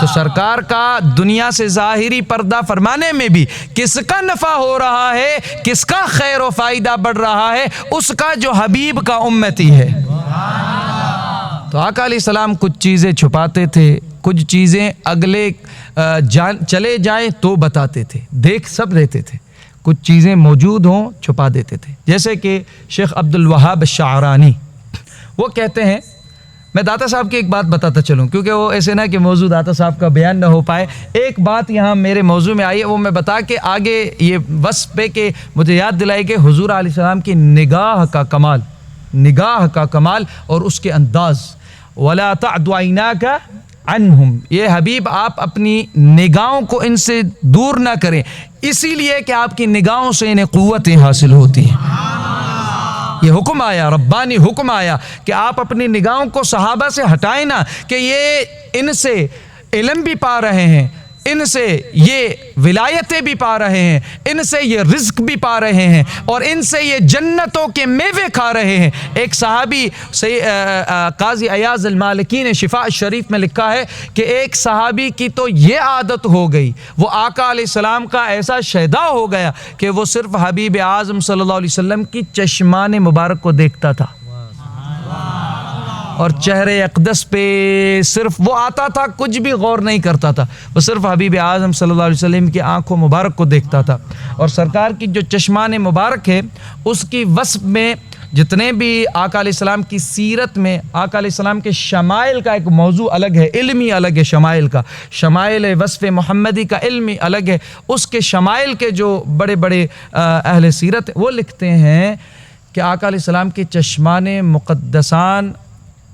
تو سرکار کا دنیا سے ظاہری پردہ فرمانے میں بھی کس کا نفع ہو رہا ہے، کس کا خیر و فائدہ بڑھ رہا ہے، اس کا جو حبیب کا امتی ہے۔ تو آقا علیہ السلام کچھ چیزیں چھپاتے تھے، کچھ چیزیں اگلے چلے جائیں تو بتاتے تھے، دیکھ سب لیتے تھے، کچھ چیزیں موجود ہوں چھپا دیتے تھے۔ جیسے کہ شیخ عبد الوہاب الشعرانی وہ کہتے ہیں، میں داتا صاحب کی ایک بات بتاتا چلوں کیونکہ وہ ایسے نہ کہ موضوع داتا صاحب کا بیان نہ ہو پائے، ایک بات یہاں میرے موضوع میں آئی ہے وہ میں بتا کے آگے یہ وصف پہ کہ مجھے یاد دلائی کہ حضور علیہ السلام کی نگاہ کا کمال، نگاہ کا کمال اور اس کے انداز، وَلَا تَعْدُ عَيْنَاكَ عَنْهُمْ، یہ حبیب آپ اپنی نگاہوں کو ان سے دور نہ کریں، اسی لیے کہ آپ کی نگاہوں سے انہیں قوتیں حاصل ہوتی ہیں۔ یہ حکم آیا، ربانی حکم آیا کہ آپ اپنی نگاہوں کو صحابہ سے ہٹائیں نہ، کہ یہ ان سے علم بھی پا رہے ہیں، ان سے یہ ولایتیں بھی پا رہے ہیں، ان سے یہ رزق بھی پا رہے ہیں، اور ان سے یہ جنتوں کے میوے کھا رہے ہیں۔ ایک صحابی قاضی ایاز المالکی نے شفاء شریف میں لکھا ہے کہ ایک صحابی کی تو یہ عادت ہو گئی، وہ آقا علیہ السلام کا ایسا شیدا ہو گیا کہ وہ صرف حبیب اعظم صلی اللہ علیہ وسلم کی چشمان مبارک کو دیکھتا تھا، اور چہرے اقدس پہ صرف وہ آتا تھا، کچھ بھی غور نہیں کرتا تھا، وہ صرف حبیب اعظم صلی اللہ علیہ وسلم کی آنکھوں مبارک کو دیکھتا تھا۔ اور سرکار کی جو چشمان مبارک ہے اس کی وصف میں جتنے بھی آقا علیہ السلام کی سیرت میں آقا علیہ السلام کے شمائل کا ایک موضوع الگ ہے، علمی الگ ہے، شمائل کا، شمائل وصف محمدی کا علمی الگ ہے، اس کے شمائل کے جو بڑے بڑے اہل سیرت وہ لکھتے ہیں کہ آقا علیہ السلام کے چشمان مقدسان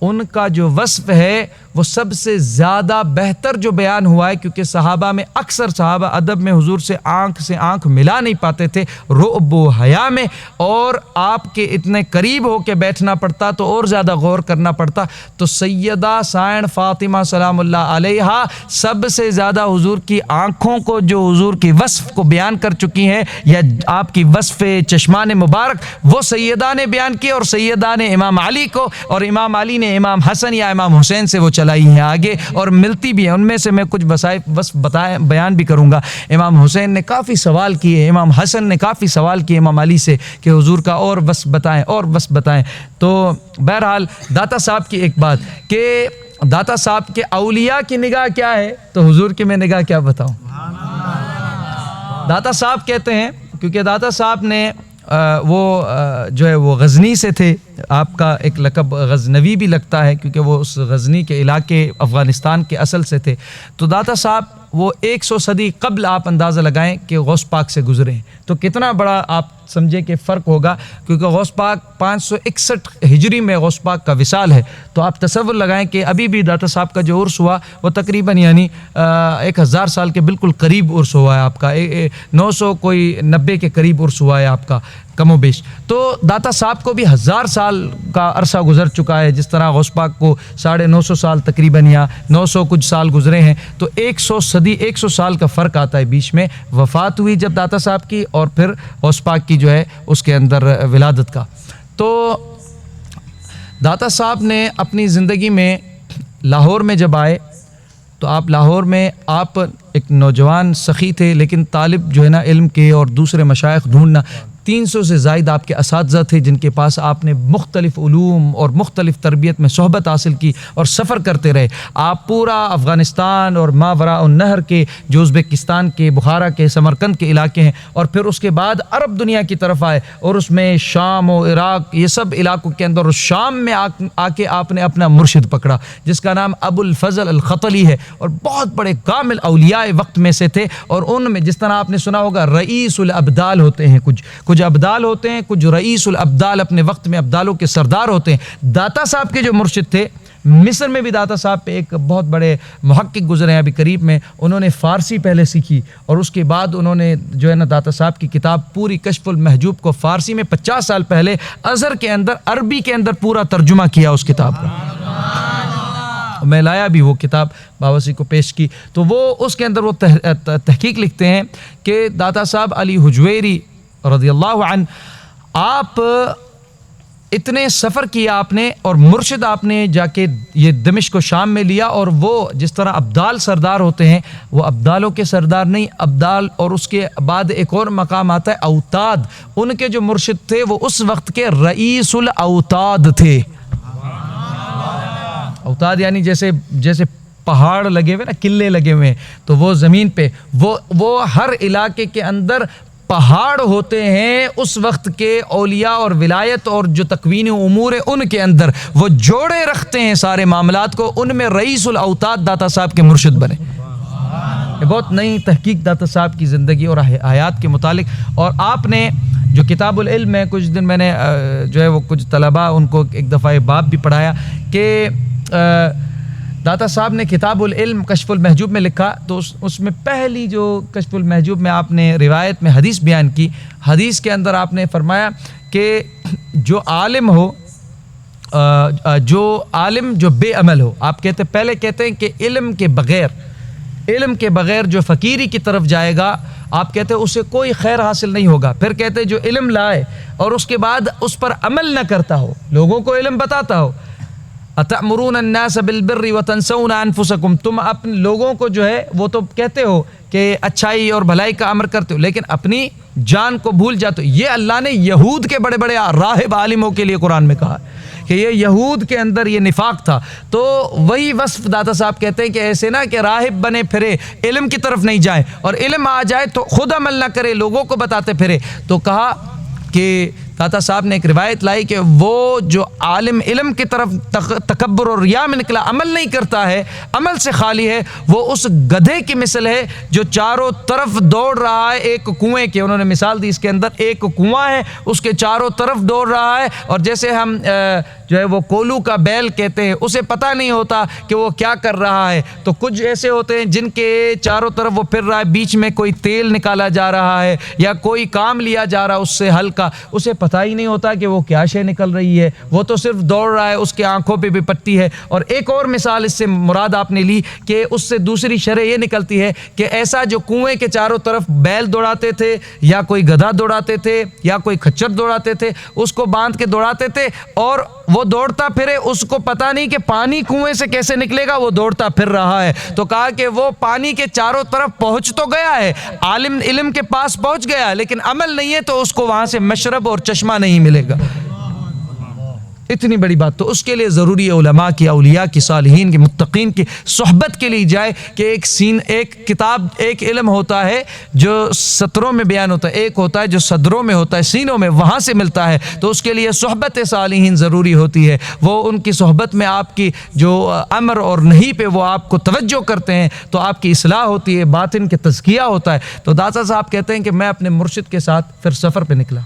ان کا جو وصف ہے وہ سب سے زیادہ بہتر جو بیان ہوا ہے، کیونکہ صحابہ میں اکثر صحابہ ادب میں حضور سے آنکھ ملا نہیں پاتے تھے، رعب و حیا میں، اور آپ کے اتنے قریب ہو کے بیٹھنا پڑتا تو اور زیادہ غور کرنا پڑتا۔ تو سیدہ سائن فاطمہ سلام اللہ علیہا سب سے زیادہ حضور کی آنکھوں کو، جو حضور کی وصف کو بیان کر چکی ہیں، یا آپ کی وصف چشمان مبارک وہ سیدہ نے بیان کی، اور سیدہ نے امام علی کو، اور امام علی نے امام حسن یا امام حسین سے وہ چلائی ہیں آگے، اور ملتی بھی ہیں۔ ان میں سے میں کچھ وصف بیان بھی کروں گا۔ امام حسین نے کافی سوال کیے، امام حسن نے کافی سوال کیے امام علی سے کہ حضور کا اور وصف بتائیں، اور وصف بتائیں۔ تو بہرحال داتا صاحب کی ایک بات کہ داتا صاحب کے اولیاء کی نگاہ کیا ہے، تو حضور کی میں نگاہ کیا بتاؤں۔ داتا صاحب کہتے ہیں، کیونکہ داتا صاحب نے وہ جو ہے وہ غزنی سے تھے، آپ کا ایک لقب غزنوی بھی لگتا ہے کیونکہ وہ اس غزنی کے علاقے افغانستان کے اصل سے تھے۔ تو داتا صاحب وہ 100 صدی قبل آپ اندازہ لگائیں کہ غوث پاک سے گزرے ہیں، تو کتنا بڑا آپ سمجھیں کہ فرق ہوگا، کیونکہ غوث پاک 561 ہجری میں غوث پاک کا وصال ہے۔ تو آپ تصور لگائیں کہ ابھی بھی داتا صاحب کا جو عرس ہوا وہ تقریباً یعنی 1000 سال کے بالکل قریب عرس ہوا ہے آپ کا، 990 کے قریب عرس ہوا ہے آپ کا کم و بیش۔ تو داتا صاحب کو بھی 1000 سال کا عرصہ گزر چکا ہے، جس طرح غوث پاک کو 950 سال تقریباً یا 900 کچھ سال گزرے ہیں، تو 100 سال کا فرق آتا ہے بیچ میں۔ وفات ہوئی جب داتا صاحب کی، اور پھر غوث پاک کی جو ہے اس کے اندر ولادت کا۔ تو داتا صاحب نے اپنی زندگی میں لاہور میں جب آئے تو آپ لاہور میں آپ ایک نوجوان سخی تھے، لیکن طالب جو ہے نا علم کے اور دوسرے مشائخ ڈھونڈنا، 300 سے زائد آپ کے اساتذہ تھے جن کے پاس آپ نے مختلف علوم اور مختلف تربیت میں صحبت حاصل کی اور سفر کرتے رہے۔ آپ پورا افغانستان اور ماوراء النہر کے، جو ازبکستان کے، بخارا کے، سمرقند کے علاقے ہیں، اور پھر اس کے بعد عرب دنیا کی طرف آئے، اور اس میں شام و عراق یہ سب علاقوں کے اندر، اور شام میں آ کے آپ نے اپنا مرشد پکڑا جس کا نام ابو الفضل الخطلی ہے، اور بہت بڑے کامل اولیاء وقت میں سے تھے۔ اور ان میں جس طرح آپ نے سنا ہوگا رئیس الابدال ہوتے ہیں، کچھ ابدال ہوتے ہیں، کچھ رئیس الابدال، اپنے وقت میں ابدالوں کے سردار ہوتے ہیں۔ داتا صاحب کے جو مرشد تھے، مصر میں بھی داتا صاحب پہ ایک بہت بڑے محقق گزرے ہیں ابھی قریب میں، انہوں نے فارسی پہلے سیکھی، اور اس کے بعد انہوں نے جو ہے نا داتا صاحب کی کتاب پوری کشف المحجوب کو فارسی میں 50 سال پہلے ازہر کے اندر، عربی کے اندر پورا ترجمہ کیا اس کتاب کا۔ میں لایا بھی وہ کتاب باوسی کو پیش کی، تو وہ اس کے اندر وہ تحقیق لکھتے ہیں کہ داتا صاحب علی حجویری رضی اللہ عنہ، آپ اتنے سفر کیا آپ نے، اور مرشد آپ نے جا کے یہ دمشق و شام میں لیا، اور وہ جس طرح ابدال سردار ہوتے ہیں، وہ ابدالوں کے سردار نہیں، ابدال، اور اس کے بعد ایک اور مقام آتا ہے اوتاد، ان کے جو مرشد تھے وہ اس وقت کے رئیس الاوتاد تھے۔ اوتاد یعنی جیسے پہاڑ لگے ہوئے نا، قلعے لگے ہوئے ہیں، تو وہ زمین پہ وہ ہر علاقے کے اندر پہاڑ ہوتے ہیں اس وقت کے اولیاء اور ولایت اور جو تکوین امور ہے ان کے اندر وہ جوڑے رکھتے ہیں سارے معاملات کو، ان میں رئیس الاوتاد داتا صاحب کے مرشد بنے۔ یہ بہت نئی تحقیق داتا صاحب کی زندگی اور حیات کے متعلق۔ اور آپ نے جو کتاب العلم ہے، کچھ دن میں نے جو ہے وہ کچھ طلباء ان کو ایک دفعہ یہ باب بھی پڑھایا کہ داتا صاحب نے کتاب العلم کشف المحجوب میں لکھا، تو اس میں پہلی جو کشف المحجوب میں آپ نے روایت میں حدیث بیان کی، حدیث کے اندر آپ نے فرمایا کہ جو عالم ہو، جو بے عمل ہو، آپ پہلے کہتے ہیں کہ علم کے بغیر جو فقیری کی طرف جائے گا، آپ کہتے ہیں اسے کوئی خیر حاصل نہیں ہوگا۔ پھر کہتے ہیں جو علم لائے اور اس کے بعد اس پر عمل نہ کرتا ہو، لوگوں کو علم بتاتا ہو، اتأمرون الناس بالبر وتنسون انفسکم، تم اپنے لوگوں کو جو ہے وہ تو کہتے ہو کہ اچھائی اور بھلائی کا امر کرتے ہو، لیکن اپنی جان کو بھول جاتے ہو۔ یہ اللہ نے یہود کے بڑے بڑے راہب عالموں کے لیے قرآن میں کہا کہ یہ یہود کے اندر یہ نفاق تھا۔ تو وہی وصف داتا صاحب کہتے ہیں کہ ایسے نہ کہ راہب بنے پھرے، علم کی طرف نہیں جائے، اور علم آ جائے تو خود عمل نہ کرے، لوگوں کو بتاتے پھرے۔ تو کہا کہ داتا صاحب نے ایک روایت لائی کہ وہ جو عالم علم کی طرف تکبر اور ریا میں نکلا، عمل نہیں کرتا ہے، عمل سے خالی ہے، وہ اس گدھے کی مثل ہے جو چاروں طرف دوڑ رہا ہے ایک کنویں کے. انہوں نے مثال دی اس کے اندر، ایک کنواں ہے، اس کے چاروں طرف دوڑ رہا ہے، اور جیسے ہم جو ہے وہ کولو کا بیل کہتے ہیں، اسے پتہ نہیں ہوتا کہ وہ کیا کر رہا ہے. تو کچھ ایسے ہوتے ہیں جن کے چاروں طرف وہ پھر رہا ہے، بیچ میں کوئی تیل نکالا جا رہا ہے یا کوئی کام لیا جا رہا ہے اس سے ہلکا، اسے پتہ ہی نہیں ہوتا کہ وہ کیا شے نکل رہی ہے، وہ تو صرف دوڑ رہا ہے، اس کے آنکھوں پہ بھی پٹی ہے. اور ایک اور مثال اس سے مراد آپ نے لی کہ اس سے دوسری شرح یہ نکلتی ہے کہ ایسا جو کنویں کے چاروں طرف بیل دوڑاتے تھے یا کوئی گدھا دوڑاتے تھے یا کوئی کھچر دوڑاتے تھے، اس کو باندھ کے دوڑاتے تھے اور وہ دوڑتا پھرے، اس کو پتہ نہیں کہ پانی کنویں سے کیسے نکلے گا، وہ دوڑتا پھر رہا ہے. تو کہا کہ وہ پانی کے چاروں طرف پہنچ تو گیا ہے، عالم علم کے پاس پہنچ گیا، لیکن عمل نہیں ہے تو اس کو وہاں سے مشرب اور چشمہ نہیں ملے گا. اتنی بڑی بات. تو اس کے لیے ضروری ہے علماء کی، اولیاء کی، صالحین کی، متقین کی صحبت کے لیے جائے کہ ایک کتاب، ایک علم ہوتا ہے جو سطروں میں بیان ہوتا ہے، ایک ہوتا ہے جو صدروں میں ہوتا ہے، سینوں میں، وہاں سے ملتا ہے. تو اس کے لیے صحبت صالحین ضروری ہوتی ہے. وہ ان کی صحبت میں آپ کی جو امر اور نہیں پہ وہ آپ کو توجہ کرتے ہیں تو آپ کی اصلاح ہوتی ہے، باطن کے تزکیہ ہوتا ہے. تو داتا صاحب کہتے ہیں کہ میں اپنے مرشد کے ساتھ پھر سفر پہ نکلا،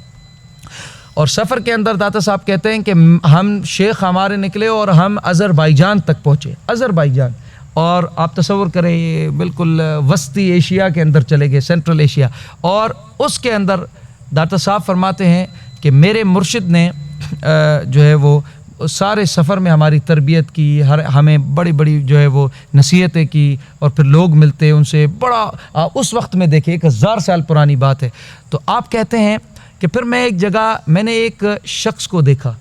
اور سفر کے اندر داتا صاحب کہتے ہیں کہ ہم شیخ ہمارے نکلے اور ہم آذربائیجان تک پہنچے. آذربائیجان، اور آپ تصور کریں یہ بالکل وسطی ایشیا کے اندر چلے گئے، سینٹرل ایشیا. اور اس کے اندر داتا صاحب فرماتے ہیں کہ میرے مرشد نے جو ہے وہ سارے سفر میں ہماری تربیت کی، ہمیں بڑی بڑی جو ہے وہ نصیحتیں کی، اور پھر لوگ ملتے ان سے بڑا، اس وقت میں دیکھیں 1000 سال پرانی بات ہے. تو آپ کہتے ہیں کہ پھر میں ایک جگہ میں نے ایک شخص کو دیکھا،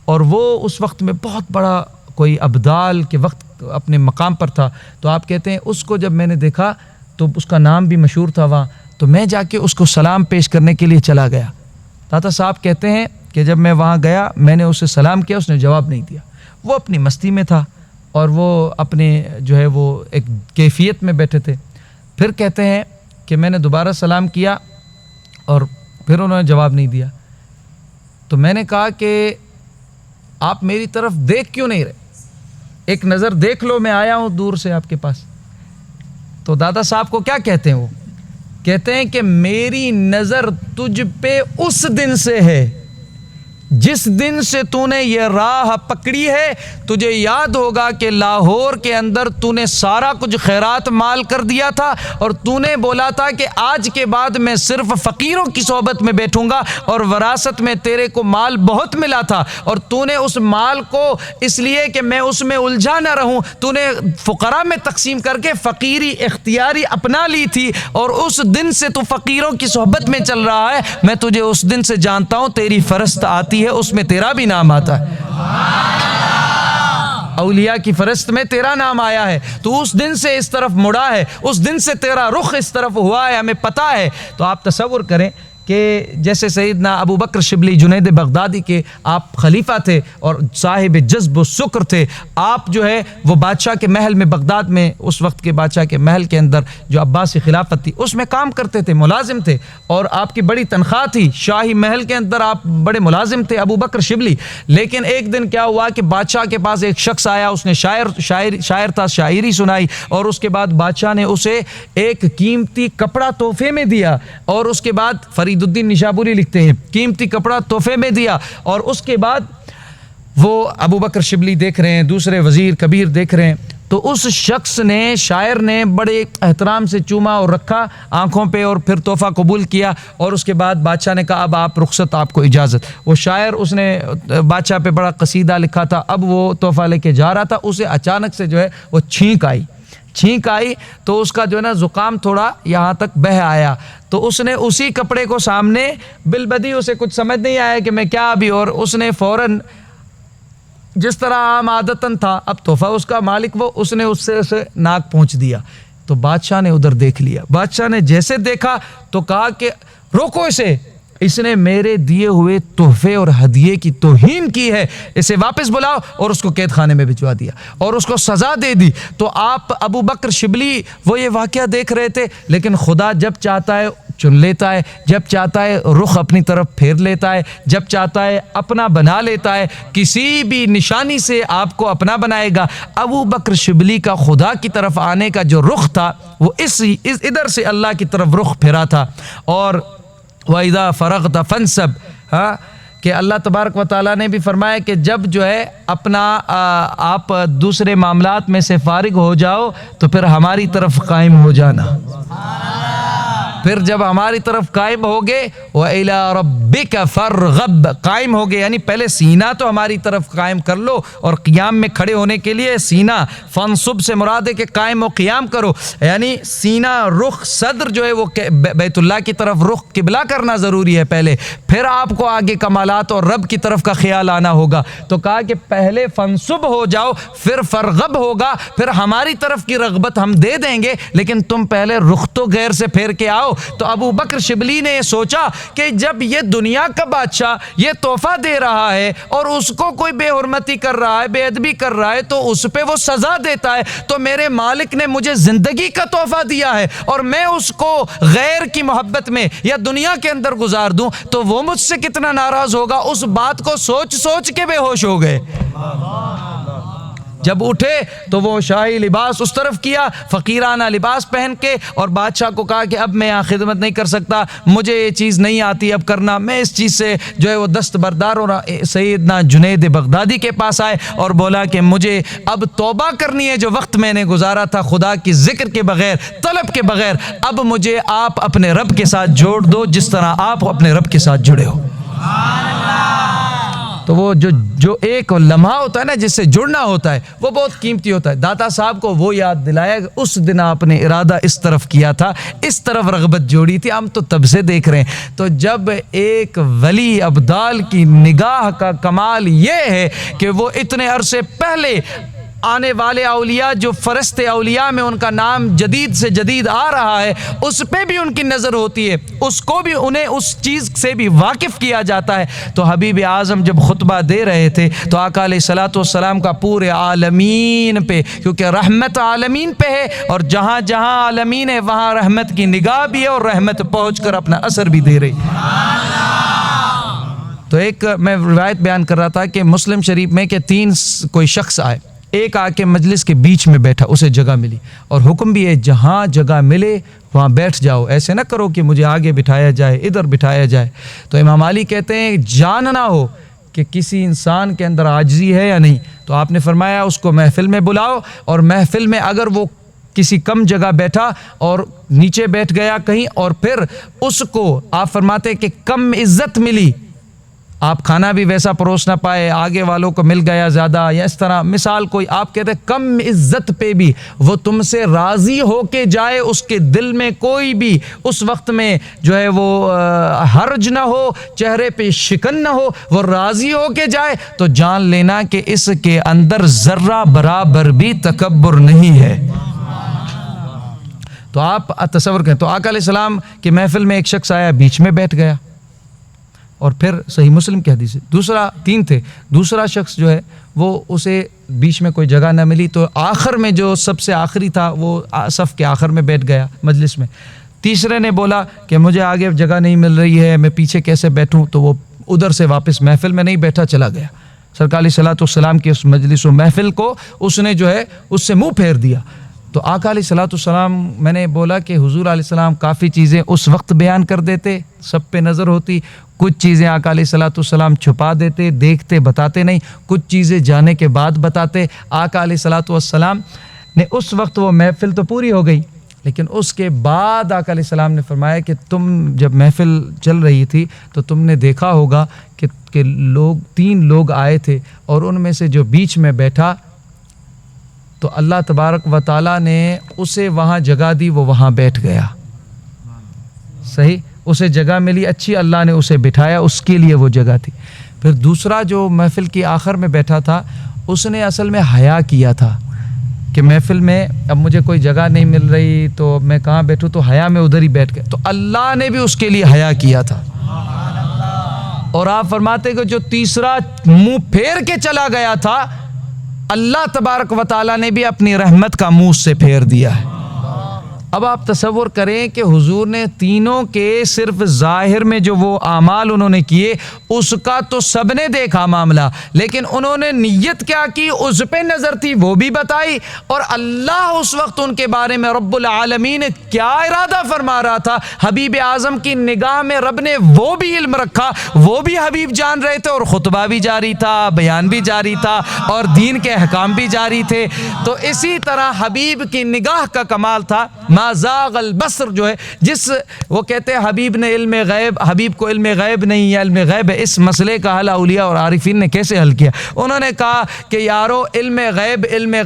اور وہ اس وقت میں بہت بڑا کوئی ابدال کے وقت اپنے مقام پر تھا. تو آپ کہتے ہیں اس کو جب میں نے دیکھا تو اس کا نام بھی مشہور تھا وہاں، تو میں جا کے اس کو سلام پیش کرنے کے لیے چلا گیا. داتا صاحب کہتے ہیں کہ جب میں وہاں گیا میں نے اسے سلام کیا، اس نے جواب نہیں دیا. وہ اپنی مستی میں تھا اور وہ اپنے جو ہے وہ ایک کیفیت میں بیٹھے تھے. پھر کہتے ہیں کہ میں نے دوبارہ سلام کیا اور پھر انہوں نے جواب نہیں دیا. تو میں نے کہا کہ آپ میری طرف دیکھ کیوں نہیں رہے، ایک نظر دیکھ لو، میں آیا ہوں دور سے آپ کے پاس. تو دادا صاحب کو کیا کہتے ہیں، وہ کہتے ہیں کہ میری نظر تجھ پہ اس دن سے ہے جس دن سے تو نے یہ راہ پکڑی ہے. تجھے یاد ہوگا کہ لاہور کے اندر تو نے سارا کچھ خیرات مال کر دیا تھا، اور تو نے بولا تھا کہ آج کے بعد میں صرف فقیروں کی صحبت میں بیٹھوں گا، اور وراثت میں تیرے کو مال بہت ملا تھا، اور تو نے اس مال کو اس لیے کہ میں اس میں الجھا نہ رہوں تو نے فقراء میں تقسیم کر کے فقیری اختیاری اپنا لی تھی. اور اس دن سے تو فقیروں کی صحبت میں چل رہا ہے. میں تجھے اس دن سے جانتا ہوں، تیری فرست آتی ہے اس میں تیرا بھی نام آتا ہے، اولیاء کی فرست میں تیرا نام آیا ہے. تو اس دن سے اس طرف مڑا ہے، اس دن سے تیرا رخ اس طرف ہوا ہے، ہمیں پتہ ہے. تو آپ تصور کریں کہ جیسے سیدنا ابو بکر شبلی جنید بغدادی کے آپ خلیفہ تھے اور صاحب جذب و سکر تھے. آپ جو ہے وہ بادشاہ کے محل میں، بغداد میں اس وقت کے بادشاہ کے محل کے اندر جو عباسی خلافت تھی اس میں کام کرتے تھے، ملازم تھے، اور آپ کی بڑی تنخواہ تھی، شاہی محل کے اندر آپ بڑے ملازم تھے ابو بکر شبلی. لیکن ایک دن کیا ہوا کہ بادشاہ کے پاس ایک شخص آیا، اس نے شاعر تھا، شاعری سنائی، اور اس کے بعد بادشاہ نے اسے ایک قیمتی کپڑا تحفے میں دیا. اور اس کے بعد فرید الدین نشابوری لکھتے ہیں قیمتی کپڑا تحفے میں دیا. اور اس کے بعد وہ ابو بکر شبلی دیکھ رہے ہیں، دوسرے وزیر کبیر دیکھ رہے ہیں. تو اس شخص نے، شاعر نے بڑے احترام سے چوما اور رکھا آنکھوں پہ، اور پھر تحفہ قبول کیا. اور اس کے بعد بادشاہ نے کہا اب آپ رخصت، آپ کو اجازت. وہ شاعر، اس نے بادشاہ پہ بڑا قصیدہ لکھا تھا، اب وہ تحفہ لے کے جا رہا تھا، اسے اچانک سے جو ہے وہ چھینک آئی. تو اس کا جو ہے نا زکام تھوڑا یہاں تک بہہ آیا. تو اس نے اسی کپڑے کو سامنے بالبدی، اسے کچھ سمجھ نہیں آیا کہ میں کیا ابھی، اور اس نے فوراً جس طرح عام عادتاً تھا، اب تحفہ اس کا مالک وہ، اس نے اس سے ناک پہنچ دیا. تو بادشاہ نے ادھر دیکھ لیا. بادشاہ نے جیسے دیکھا تو کہا کہ روکو اسے، اس نے میرے دیے ہوئے تحفے اور ہدیے کی توہین کی ہے، اسے واپس بلاؤ. اور اس کو قید خانے میں بھجوا دیا اور اس کو سزا دے دی. تو آپ ابو بکر شبلی وہ یہ واقعہ دیکھ رہے تھے، لیکن خدا جب چاہتا ہے چن لیتا ہے، جب چاہتا ہے رخ اپنی طرف پھیر لیتا ہے، جب چاہتا ہے اپنا بنا لیتا ہے، کسی بھی نشانی سے آپ کو اپنا بنائے گا۔ ابو بکر شبلی کا خدا کی طرف آنے کا جو رخ تھا وہ اس ادھر سے اللہ کی طرف رخ پھرا تھا۔ اور وَإِذَا فَرَغْتَ فَانْصَبْ، کہ اللہ تبارک و تعالیٰ نے بھی فرمایا کہ جب جو ہے اپنا آپ دوسرے معاملات میں سے فارغ ہو جاؤ تو پھر ہماری طرف قائم ہو جانا۔ پھر جب ہماری طرف قائم ہوگے وَإِلَىٰ رَبِّكَ فَارْغَب، قائم ہوگے یعنی پہلے سینہ تو ہماری طرف قائم کر لو، اور قیام میں کھڑے ہونے کے لیے سینہ فنصب سے مراد ہے کہ قائم و قیام کرو، یعنی سینہ رخ صدر جو ہے وہ بیت اللہ کی طرف رخ قبلہ کرنا ضروری ہے پہلے، پھر آپ کو آگے کمالات اور رب کی طرف کا خیال آنا ہوگا۔ تو کہا کہ پہلے فنصب ہو جاؤ، پھر فرغب ہوگا، پھر ہماری طرف کی رغبت ہم دے دیں گے، لیکن تم پہلے رخ تو غیر سے پھیر کے آؤ۔ تو ابو بکر شبلی نے یہ سوچا کہ جب یہ دنیا کا بادشاہ یہ تحفہ دے رہا ہے اور اس کو کوئی بے حرمتی کر رہا ہے، بے ادبی کر رہا ہے، تو اس پہ وہ سزا دیتا ہے، تو میرے مالک نے مجھے زندگی کا تحفہ دیا ہے اور میں اس کو غیر کی محبت میں یا دنیا کے اندر گزار دوں تو وہ مجھ سے کتنا ناراض ہوگا۔ اس بات کو سوچ سوچ کے بے ہوش ہو گئے۔ جب اٹھے تو وہ شاہی لباس اس طرف کیا، فقیرانہ لباس پہن کے، اور بادشاہ کو کہا کہ اب میں یہاں خدمت نہیں کر سکتا، مجھے یہ چیز نہیں آتی اب کرنا، میں اس چیز سے جو ہے وہ دستبردار ہو رہا۔ سیدنا جنید بغدادی کے پاس آئے اور بولا کہ مجھے اب توبہ کرنی ہے، جو وقت میں نے گزارا تھا خدا کی ذکر کے بغیر، طلب کے بغیر، اب مجھے آپ اپنے رب کے ساتھ جوڑ دو جس طرح آپ اپنے رب کے ساتھ جڑے ہو۔ تو وہ جو ایک لمحہ ہوتا ہے نا جس سے جڑنا ہوتا ہے وہ بہت قیمتی ہوتا ہے۔ داتا صاحب کو وہ یاد دلایا کہ اس دن آپ نے ارادہ اس طرف کیا تھا، اس طرف رغبت جوڑی تھی، ہم تو تب سے دیکھ رہے ہیں۔ تو جب ایک ولی ابدال کی نگاہ کا کمال یہ ہے کہ وہ اتنے عرصے پہلے آنے والے اولیاء جو فرشتے اولیاء میں ان کا نام جدید سے جدید آ رہا ہے اس پہ بھی ان کی نظر ہوتی ہے، اس کو بھی انہیں اس چیز سے بھی واقف کیا جاتا ہے۔ تو حبیب اعظم جب خطبہ دے رہے تھے تو آقا علیہ الصلوۃ والسلام کا پورے عالمین پہ، کیونکہ رحمت عالمین پہ ہے اور جہاں جہاں عالمین ہے وہاں رحمت کی نگاہ بھی ہے اور رحمت پہنچ کر اپنا اثر بھی دے رہی۔ تو ایک میں روایت بیان کر رہا تھا کہ مسلم شریف میں کہ 3 کوئی شخص آئے، ایک آ کے مجلس کے بیچ میں بیٹھا، اسے جگہ ملی، اور حکم بھی ہے جہاں جگہ ملے وہاں بیٹھ جاؤ، ایسے نہ کرو کہ مجھے آگے بٹھایا جائے ادھر بٹھایا جائے۔ تو امام علی کہتے ہیں جاننا ہو کہ کسی انسان کے اندر عاجزی ہے یا نہیں، تو آپ نے فرمایا اس کو محفل میں بلاؤ، اور محفل میں اگر وہ کسی کم جگہ بیٹھا اور نیچے بیٹھ گیا کہیں، اور پھر اس کو آپ فرماتے کہ کم عزت ملی، آپ کھانا بھی ویسا پروس نہ پائے، آگے والوں کو مل گیا زیادہ یا اس طرح مثال کوئی، آپ کہتے ہیں کم عزت پہ بھی وہ تم سے راضی ہو کے جائے، اس کے دل میں کوئی بھی اس وقت میں جو ہے وہ حرج نہ ہو، چہرے پہ شکن نہ ہو، وہ راضی ہو کے جائے، تو جان لینا کہ اس کے اندر ذرہ برابر بھی تکبر نہیں ہے۔ تو آپ تصور کریں، تو آقا علیہ السلام کی محفل میں ایک شخص آیا، بیچ میں بیٹھ گیا، اور پھر صحیح مسلم کی حدیث ہے، دوسرا 3 تھے، دوسرا شخص جو ہے وہ اسے بیچ میں کوئی جگہ نہ ملی تو آخر میں جو سب سے آخری تھا وہ صف کے آخر میں بیٹھ گیا مجلس میں۔ تیسرے نے بولا کہ مجھے آگے جگہ نہیں مل رہی ہے، میں پیچھے کیسے بیٹھوں، تو وہ ادھر سے واپس محفل میں نہیں بیٹھا، چلا گیا۔ سرکار علیہ الصلوۃ والسلام کی اس مجلس و محفل کو اس نے جو ہے اس سے منہ پھیر دیا۔ تو آقا علیہ الصلوۃ والسلام، میں نے بولا کہ حضور علیہ السلام کافی چیزیں اس وقت بیان کر دیتے، سب پہ نظر ہوتی، کچھ چیزیں آقا علیہ الصلوۃ والسلام چھپا دیتے، دیکھتے بتاتے نہیں، کچھ چیزیں جانے کے بعد بتاتے۔ آقا علیہ الصلوۃ والسلام نے اس وقت وہ محفل تو پوری ہو گئی، لیکن اس کے بعد آقا علیہ السلام نے فرمایا کہ تم جب محفل چل رہی تھی تو تم نے دیکھا ہوگا کہ 3 لوگ آئے تھے، اور ان میں سے جو بیچ میں بیٹھا تو اللہ تبارک و تعالیٰ نے اسے وہاں جگہ دی، وہ وہاں بیٹھ گیا، صحیح، اسے جگہ ملی اچھی، اللہ نے اسے بٹھایا، اس کے لیے وہ جگہ تھی۔ پھر دوسرا جو محفل کی آخر میں بیٹھا تھا اس نے اصل میں حیا کیا تھا کہ محفل میں اب مجھے کوئی جگہ نہیں مل رہی تو میں کہاں بیٹھوں، تو حیا میں ادھر ہی بیٹھ گیا، تو اللہ نے بھی اس کے لیے حیا کیا تھا۔ اور آپ فرماتے کہ جو تیسرا منہ پھیر کے چلا گیا تھا، اللہ تبارک و تعالیٰ نے بھی اپنی رحمت کا منہ سے پھیر دیا ہے۔ اب آپ تصور کریں کہ حضور نے تینوں کے صرف ظاہر میں جو وہ اعمال انہوں نے کیے اس کا تو سب نے دیکھا معاملہ، لیکن انہوں نے نیت کیا کی اس پہ نظر تھی وہ بھی بتائی، اور اللہ اس وقت ان کے بارے میں رب العالمین کیا ارادہ فرما رہا تھا، حبیب اعظم کی نگاہ میں رب نے وہ بھی علم رکھا، وہ بھی حبیب جان رہے تھے، اور خطبہ بھی جاری تھا، بیان بھی جاری تھا، اور دین کے احکام بھی جاری تھے۔ تو اسی طرح حبیب کی نگاہ کا کمال تھا، ما زاغ البصر جو ہے، جس وہ کہتے ہیں حبیب نے علم غیب، حبیب کو علم غیب نہیں یا علم غیب ہے، اس مسئلے کا حل اولیاء اور عارفین نے کیسے حل کیا؟ انہوں نے کہا کہ یارو علم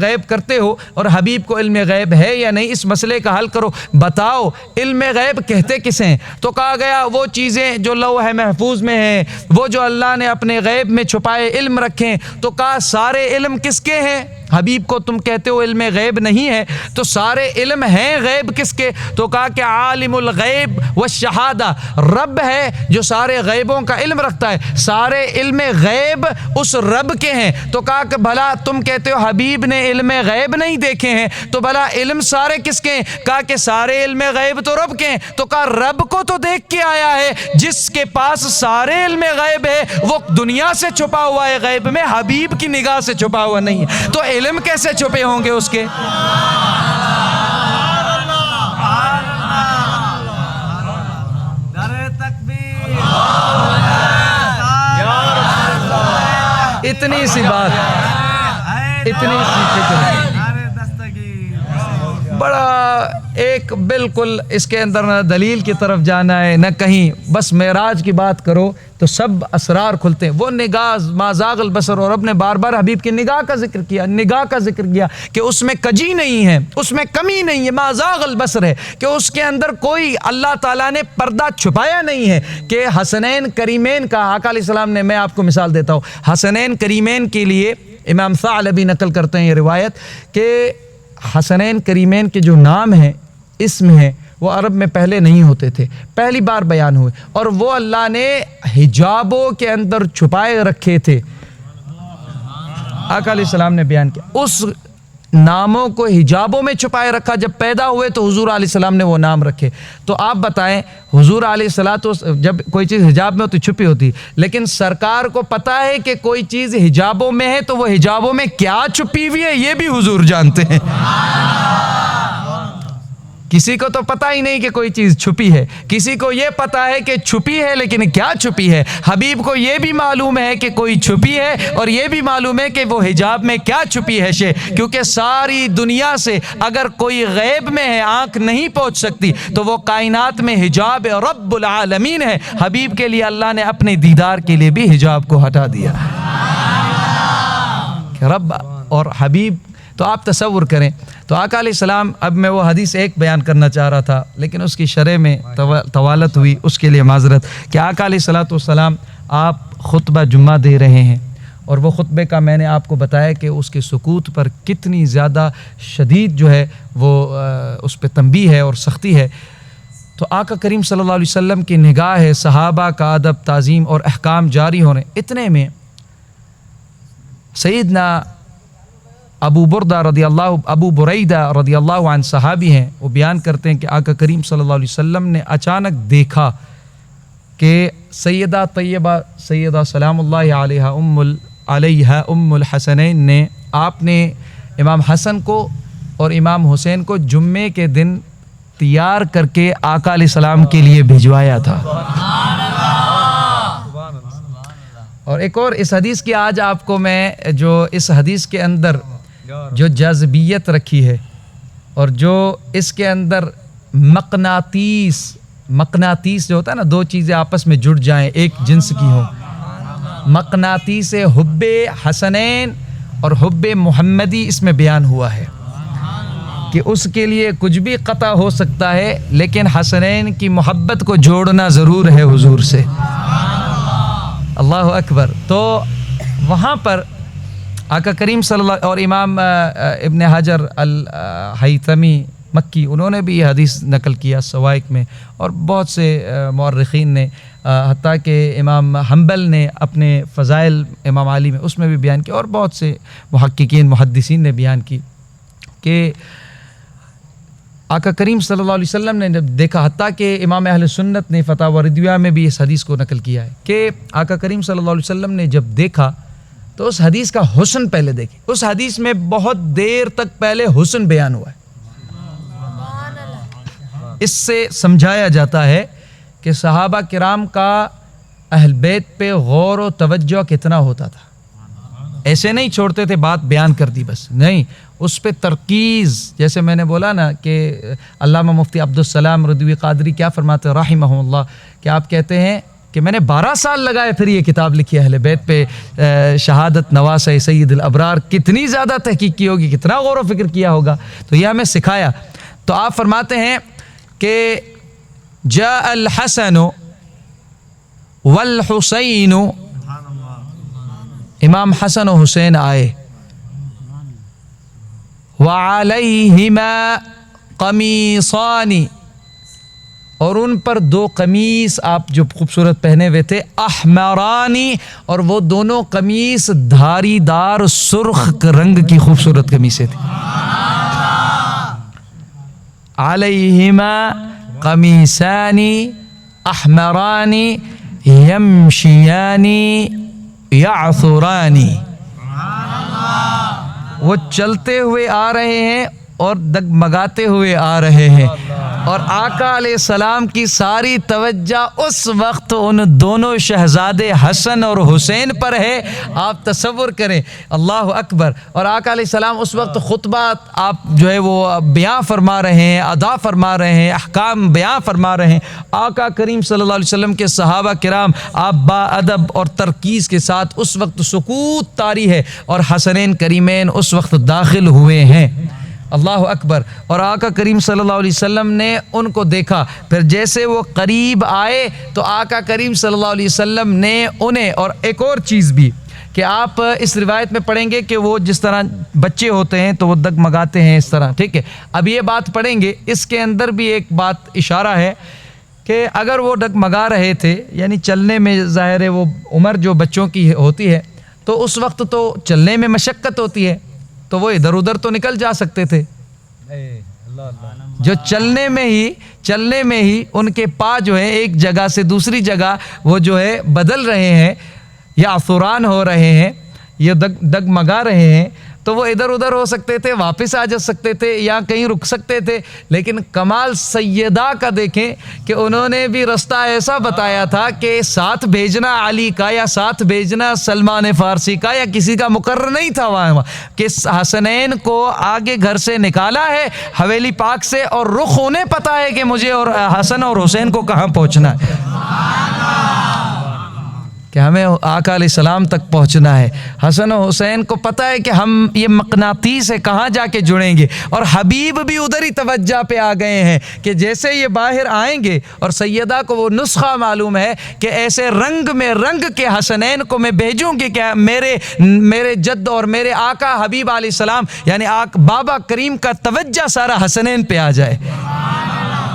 غیب کرتے ہو اور حبیب کو علم غیب ہے یا نہیں، اس مسئلے کا حل کرو، بتاؤ علم غیب کہتے کسے ہیں؟ تو کہا گیا وہ چیزیں جو لوح محفوظ میں ہیں، وہ جو اللہ نے اپنے غیب میں چھپائے علم رکھیں۔ تو کہا سارے علم کس کے ہیں؟ حبیب کو تم کہتے ہو علم غیب نہیں ہے، تو سارے علم ہیں غیب کس کے؟ تو کہا کہ عالم الغیب والشہادہ، رب ہے جو سارے غیبوں کا علم رکھتا ہے، سارے علم غیب اس رب کے ہیں۔ تو کہا کہ بھلا تم کہتے ہو حبیب نے علم غیب نہیں دیکھے ہیں، تو بھلا علم سارے کس کے ہیں؟ کہا کہ سارے علم غیب تو رب کے ہیں۔ تو کہا رب کو تو دیکھ کے آیا ہے، جس کے پاس سارے علم غیب ہے وہ دنیا سے چھپا ہوا ہے غیب میں، حبیب کی نگاہ سے چھپا ہوا نہیں ہے، تو علم کیسے چھپے ہوں گے اس کے؟ اتنی سی بات، اتنی سی فکر، بڑا ایک بالکل اس کے اندر نہ دلیل کی طرف جانا ہے نہ کہیں، بس معراج کی بات کرو تو سب اسرار کھلتے ہیں۔ وہ نگاہ ما زاغ البصر، اور اب نے بار بار حبیب کی نگاہ کا ذکر کیا، نگاہ کا ذکر کیا کہ اس میں کجی نہیں ہے، اس میں کمی نہیں ہے، ما زاغ البصر ہے کہ اس کے اندر کوئی اللہ تعالیٰ نے پردہ چھپایا نہیں ہے۔ کہ حسنین کریمین کا آقا علیہ السلام نے، میں آپ کو مثال دیتا ہوں، حسنین کریمین کے لیے امام ثعلبی نقل کرتے ہیں یہ روایت کہ حسنین کریمین کے جو نام ہیں، اسم ہیں، وہ عرب میں پہلے نہیں ہوتے تھے، پہلی بار بیان ہوئے، اور وہ اللہ نے حجابوں کے اندر چھپائے رکھے تھے۔ آقا علیہ السلام نے بیان کیا اس ناموں کو حجابوں میں چھپائے رکھا، جب پیدا ہوئے تو حضور علیہ السلام نے وہ نام رکھے۔ تو آپ بتائیں حضور علیہ السلام، جب کوئی چیز حجاب میں ہوتی چھپی ہوتی، لیکن سرکار کو پتہ ہے کہ کوئی چیز حجابوں میں ہے، تو وہ حجابوں میں کیا چھپی ہوئی ہے یہ بھی حضور جانتے ہیں۔ کسی کو تو پتہ ہی نہیں کہ کوئی چیز چھپی ہے، کسی کو یہ پتہ ہے کہ چھپی ہے لیکن کیا چھپی ہے، حبیب کو یہ بھی معلوم ہے کہ کوئی چھپی ہے، اور یہ بھی معلوم ہے کہ وہ حجاب میں کیا چھپی ہے شے، کیونکہ ساری دنیا سے اگر کوئی غیب میں ہے آنکھ نہیں پہنچ سکتی، تو وہ کائنات میں حجاب رب العالمین ہے۔ حبیب کے لیے اللہ نے اپنے دیدار کے لیے بھی حجاب کو ہٹا دیا کہ رب اور حبیب۔ تو آپ تصور کریں، تو آقا علیہ السلام، اب میں وہ حدیث ایک بیان کرنا چاہ رہا تھا لیکن اس کی شرح میں طوالت ہوئی، اس کے لیے معذرت، کہ آقا علیہ السلام آپ خطبہ جمعہ دے رہے ہیں، اور وہ خطبے کا میں نے آپ کو بتایا کہ اس کے سکوت پر کتنی زیادہ شدید جو ہے وہ اس پہ تنبیہ ہے اور سختی ہے۔ تو آقا کریم صلی اللہ علیہ وسلم کی نگاہ ہے، صحابہ کا ادب، تعظیم اور احکام جاری ہو رہے ہیں، اتنے میں سیدنا ابو بریدہ رضی اللہ عنہ صحابی ہیں، وہ بیان کرتے ہیں کہ آقا کریم صلی اللہ علیہ وسلم نے اچانک دیکھا کہ سیدہ طیبہ سیدہ سلام اللہ علیہا ام الحسنین نے، آپ نے امام حسن کو اور امام حسین کو جمعے کے دن تیار کر کے آقا علیہ السلام کے لیے بھجوایا تھا۔ اور ایک اور اس حدیث کی آج آپ کو میں جو اس حدیث کے اندر جو جاذبیت رکھی ہے، اور جو اس کے اندر مقناطیس جو ہوتا ہے نا، دو چیزیں آپس میں جڑ جائیں ایک جنس کی ہوں، مقناطیس حب حسنین اور حب محمدی اس میں بیان ہوا ہے کہ اس کے لیے کچھ بھی قطع ہو سکتا ہے، لیکن حسنین کی محبت کو جوڑنا ضرور ہے حضور سے۔ اللہ اکبر۔ تو وہاں پر آقا کریم صلی اللہ، اور امام ابن حجر الہیثمی مکی، انہوں نے بھی یہ حدیث نقل کیا سوائق میں، اور بہت سے مورخین نے، حتیٰ کہ امام حنبل نے اپنے فضائل امام علی میں اس میں بھی بیان کیا، اور بہت سے محققین محدثین نے بیان کی کہ آقا کریم صلی اللہ علیہ وسلم نے جب دیکھا، حتیٰ کہ امام اہل سنت نے فتاوی ردویہ میں بھی اس حدیث کو نقل کیا ہے کہ آقا کریم صلی اللہ علیہ وسلم نے جب دیکھا تو اس حدیث کا حسن پہلے دیکھے. اس حدیث میں بہت دیر تک پہلے حسن بیان ہوا ہے. اس سے سمجھایا جاتا ہے کہ صحابہ کرام کا اہل بیت پہ غور و توجہ کتنا ہوتا تھا. ایسے نہیں چھوڑتے تھے بات بیان کر دی بس، نہیں، اس پہ ترکیز. جیسے میں نے بولا نا کہ علامہ مفتی عبدالسلام رضوی قادری کیا فرماتے ہیں رحمہ اللہ، کہ آپ کہتے ہیں کہ میں نے 12 سال لگائے پھر یہ کتاب لکھی اہل بیت پہ، شہادت نواس سید الابرار. کتنی زیادہ تحقیق کی ہوگی، کتنا غور و فکر کیا ہوگا، تو یہ ہمیں سکھایا. تو آپ فرماتے ہیں کہ جاء الحسن والحسین، امام حسن و حسین آئے، وعلیہما قمیصان، اور ان پر 2 قمیص آپ جو خوبصورت پہنے ہوئے تھے، احمرانی، اور وہ دونوں قمیص دھاری دار سرخ رنگ کی خوبصورت قمیصیں تھیں. علیہما قمیصان احمران یمشیان یعثران، وہ چلتے ہوئے آ رہے ہیں اور دگمگاتے ہوئے آ رہے ہیں. اور آقا علیہ السلام کی ساری توجہ اس وقت ان دونوں شہزادے حسن اور حسین پر ہے. آپ تصور کریں، اللہ اکبر. اور آقا علیہ السلام اس وقت خطبہ آپ جو ہے وہ بیان فرما رہے ہیں، ادا فرما رہے ہیں، احکام بیان فرما رہے ہیں. آقا کریم صلی اللہ علیہ وسلم کے صحابہ کرام آپ با ادب اور ترکیز کے ساتھ اس وقت سکوت طاری ہے، اور حسنین کریمین اس وقت داخل ہوئے ہیں. اللہ اکبر. اور آقا کریم صلی اللہ علیہ وسلم نے ان کو دیکھا، پھر جیسے وہ قریب آئے تو آقا کریم صلی اللہ علیہ وسلم نے انہیں، اور ایک اور چیز بھی کہ آپ اس روایت میں پڑھیں گے کہ وہ جس طرح بچے ہوتے ہیں تو وہ دگمگاتے ہیں اس طرح، ٹھیک ہے. اب یہ بات پڑھیں گے، اس کے اندر بھی ایک بات اشارہ ہے کہ اگر وہ ڈگمگا رہے تھے، یعنی چلنے میں ظاہر ہے وہ عمر جو بچوں کی ہوتی ہے تو اس وقت تو چلنے میں مشقت ہوتی ہے، تو وہ ادھر ادھر تو نکل جا سکتے تھے. جو چلنے میں ہی ان کے پا جو ہے ایک جگہ سے دوسری جگہ وہ جو ہے بدل رہے ہیں یا عثران ہو رہے ہیں یا دگمگا رہے ہیں، تو وہ ادھر ادھر ہو سکتے تھے، واپس آ جا سکتے تھے یا کہیں رک سکتے تھے. لیکن کمال سیدہ کا دیکھیں کہ انہوں نے بھی رستہ ایسا بتایا تھا کہ ساتھ بھیجنا علی کا یا ساتھ بھیجنا سلمان فارسی کا یا کسی کا مقرر نہیں تھا وہاں، کہ حسنین کو آگے گھر سے نکالا ہے حویلی پاک سے، اور رخ انہیں پتہ ہے کہ مجھے اور حسن اور حسین کو کہاں پہنچنا ہے، کہ ہمیں آقا علیہ السلام تک پہنچنا ہے. حسن و حسین کو پتہ ہے کہ ہم یہ مقناطیس سے کہاں جا کے جڑیں گے، اور حبیب بھی ادھر ہی توجہ پہ آ گئے ہیں کہ جیسے یہ باہر آئیں گے. اور سیدہ کو وہ نسخہ معلوم ہے کہ ایسے رنگ میں رنگ کے حسنین کو میں بھیجوں گی کہ میرے جد اور میرے آقا حبیب علیہ السلام یعنی بابا کریم کا توجہ سارا حسنین پہ آ جائے.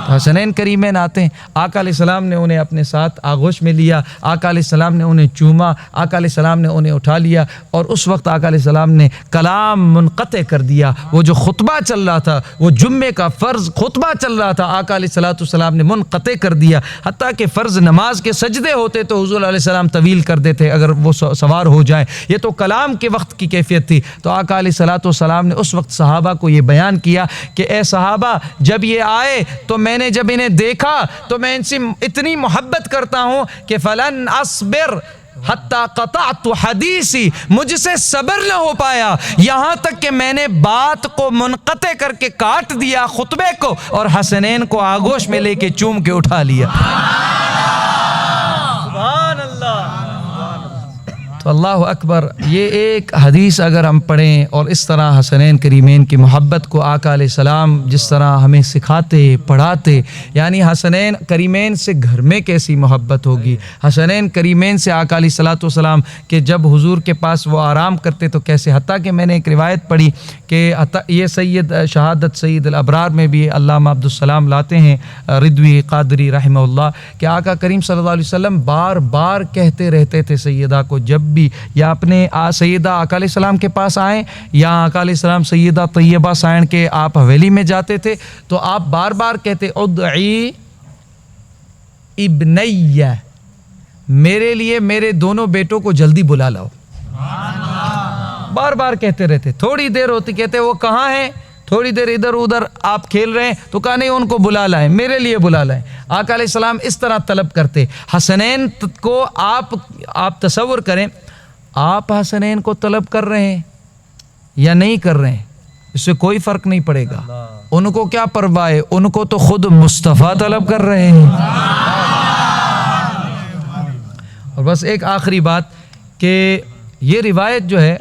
حسنین کریمین آتے ہیں، آقا علیہ السلام نے انہیں اپنے ساتھ آغوش میں لیا، آقا علیہ السلام نے انہیں چوما، آقا علیہ السلام نے انہیں اٹھا لیا. اور اس وقت آقا علیہ السلام نے کلام منقطع کر دیا. وہ جو خطبہ چل رہا تھا، وہ جمعے کا فرض خطبہ چل رہا تھا، آقا علیہ السلام نے منقطع کر دیا. حتیٰ کہ فرض نماز کے سجدے ہوتے تو حضور علیہ السلام طویل کر دیتے اگر وہ سوار ہو جائیں. یہ تو کلام کے وقت کی کیفیت تھی. تو آقا علیہ السلام نے اس وقت صحابہ کو یہ بیان کیا کہ اے صحابہ، جب یہ آئے تو میں نے جب انہیں دیکھا تو میں ان سے اتنی محبت کرتا ہوں کہ فلن اصبر حتی قطعت حدیثی، مجھ سے صبر نہ ہو پایا یہاں تک کہ میں نے بات کو منقطع کر کے کاٹ دیا خطبے کو، اور حسنین کو آغوش میں لے کے چوم کے اٹھا لیا. سبحان اللہ. تو اللہ اکبر. یہ ایک حدیث اگر ہم پڑھیں اور اس طرح حسنین کریمین کی محبت کو آقا علیہ السلام جس طرح ہمیں سکھاتے پڑھاتے، یعنی حسنین کریمین سے گھر میں کیسی محبت ہوگی، حسنین کریمین سے آقا علیہ السلام کہ جب حضور کے پاس وہ آرام کرتے تو کیسے. حتیٰ کہ میں نے ایک روایت پڑھی کہ یہ شہادت سید الابرار میں بھی علامہ عبدالسلام لاتے ہیں رضوی قادری رحمہ اللہ کہ آقا کریم صلی اللہ علیہ وسلم بار بار کہتے رہتے تھے سیدہ کو، جب بھی یا اپنے سیدہ آقا علیہ السلام کے پاس آئیں یا آقا علیہ السلام سیدہ طیبہ سائن کے آپ حویلی میں جاتے تھے تو آپ بار بار کہتے ادعی ابنی، میرے لیے میرے دونوں بیٹوں کو جلدی بلا لاؤ، بار بار کہتے رہتے. تھوڑی دیر ہوتی کہتے وہ کہاں ہیں، تھوڑی دیر ادھر ادھر آپ کھیل رہے ہیں تو کہا نہیں ان کو بلا لائیں، میرے لیے بلا لائیں. آقا علیہ السلام اس طرح طلب کرتے. حسنین کو آپ تصور کریں، آپ حسنین کو طلب کر رہے ہیں یا نہیں کر رہے ہیں، اس سے کوئی فرق نہیں پڑے گا. ان کو کیا پرواہ ہے، ان کو تو خود مصطفیٰ طلب کر رہے ہیں. اور بس ایک آخری بات کہ یہ روایت جو ہے،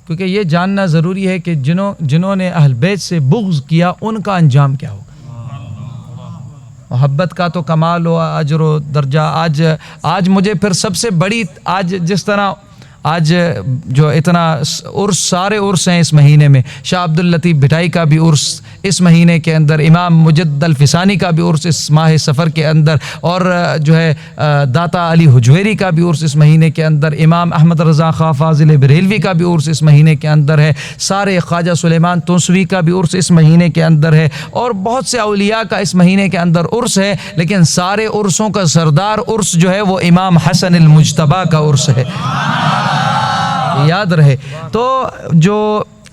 کیونکہ یہ جاننا ضروری ہے کہ جنہوں نے اہل بیت سے بغض کیا ان کا انجام کیا ہوگا. محبت کا تو کمال و اجر و درجہ. آج مجھے پھر سب سے بڑی، آج جس طرح آج جو اتنا عرس، سارے عرس ہیں اس مہینے میں، شاہ عبد اللطیف بھٹائی کا بھی عرس اس مہینے کے اندر، امام مجد الفسانی کا بھی عرس اس ماہ سفر کے اندر، اور جو ہے داتا علی حجویری کا بھی عرس اس مہینے کے اندر، امام احمد رضا خواہ فاضل بریلوی کا بھی عرس اس مہینے کے اندر ہے، سارے خواجہ سلیمان توسوی کا بھی عرس اس مہینے کے اندر ہے، اور بہت سے اولیاء کا اس مہینے کے اندر عرس ہے. لیکن سارے عرسوں کا سردار عرس جو ہے وہ امام حسن المجتبیٰ کا عرس ہے، یاد رہے. تو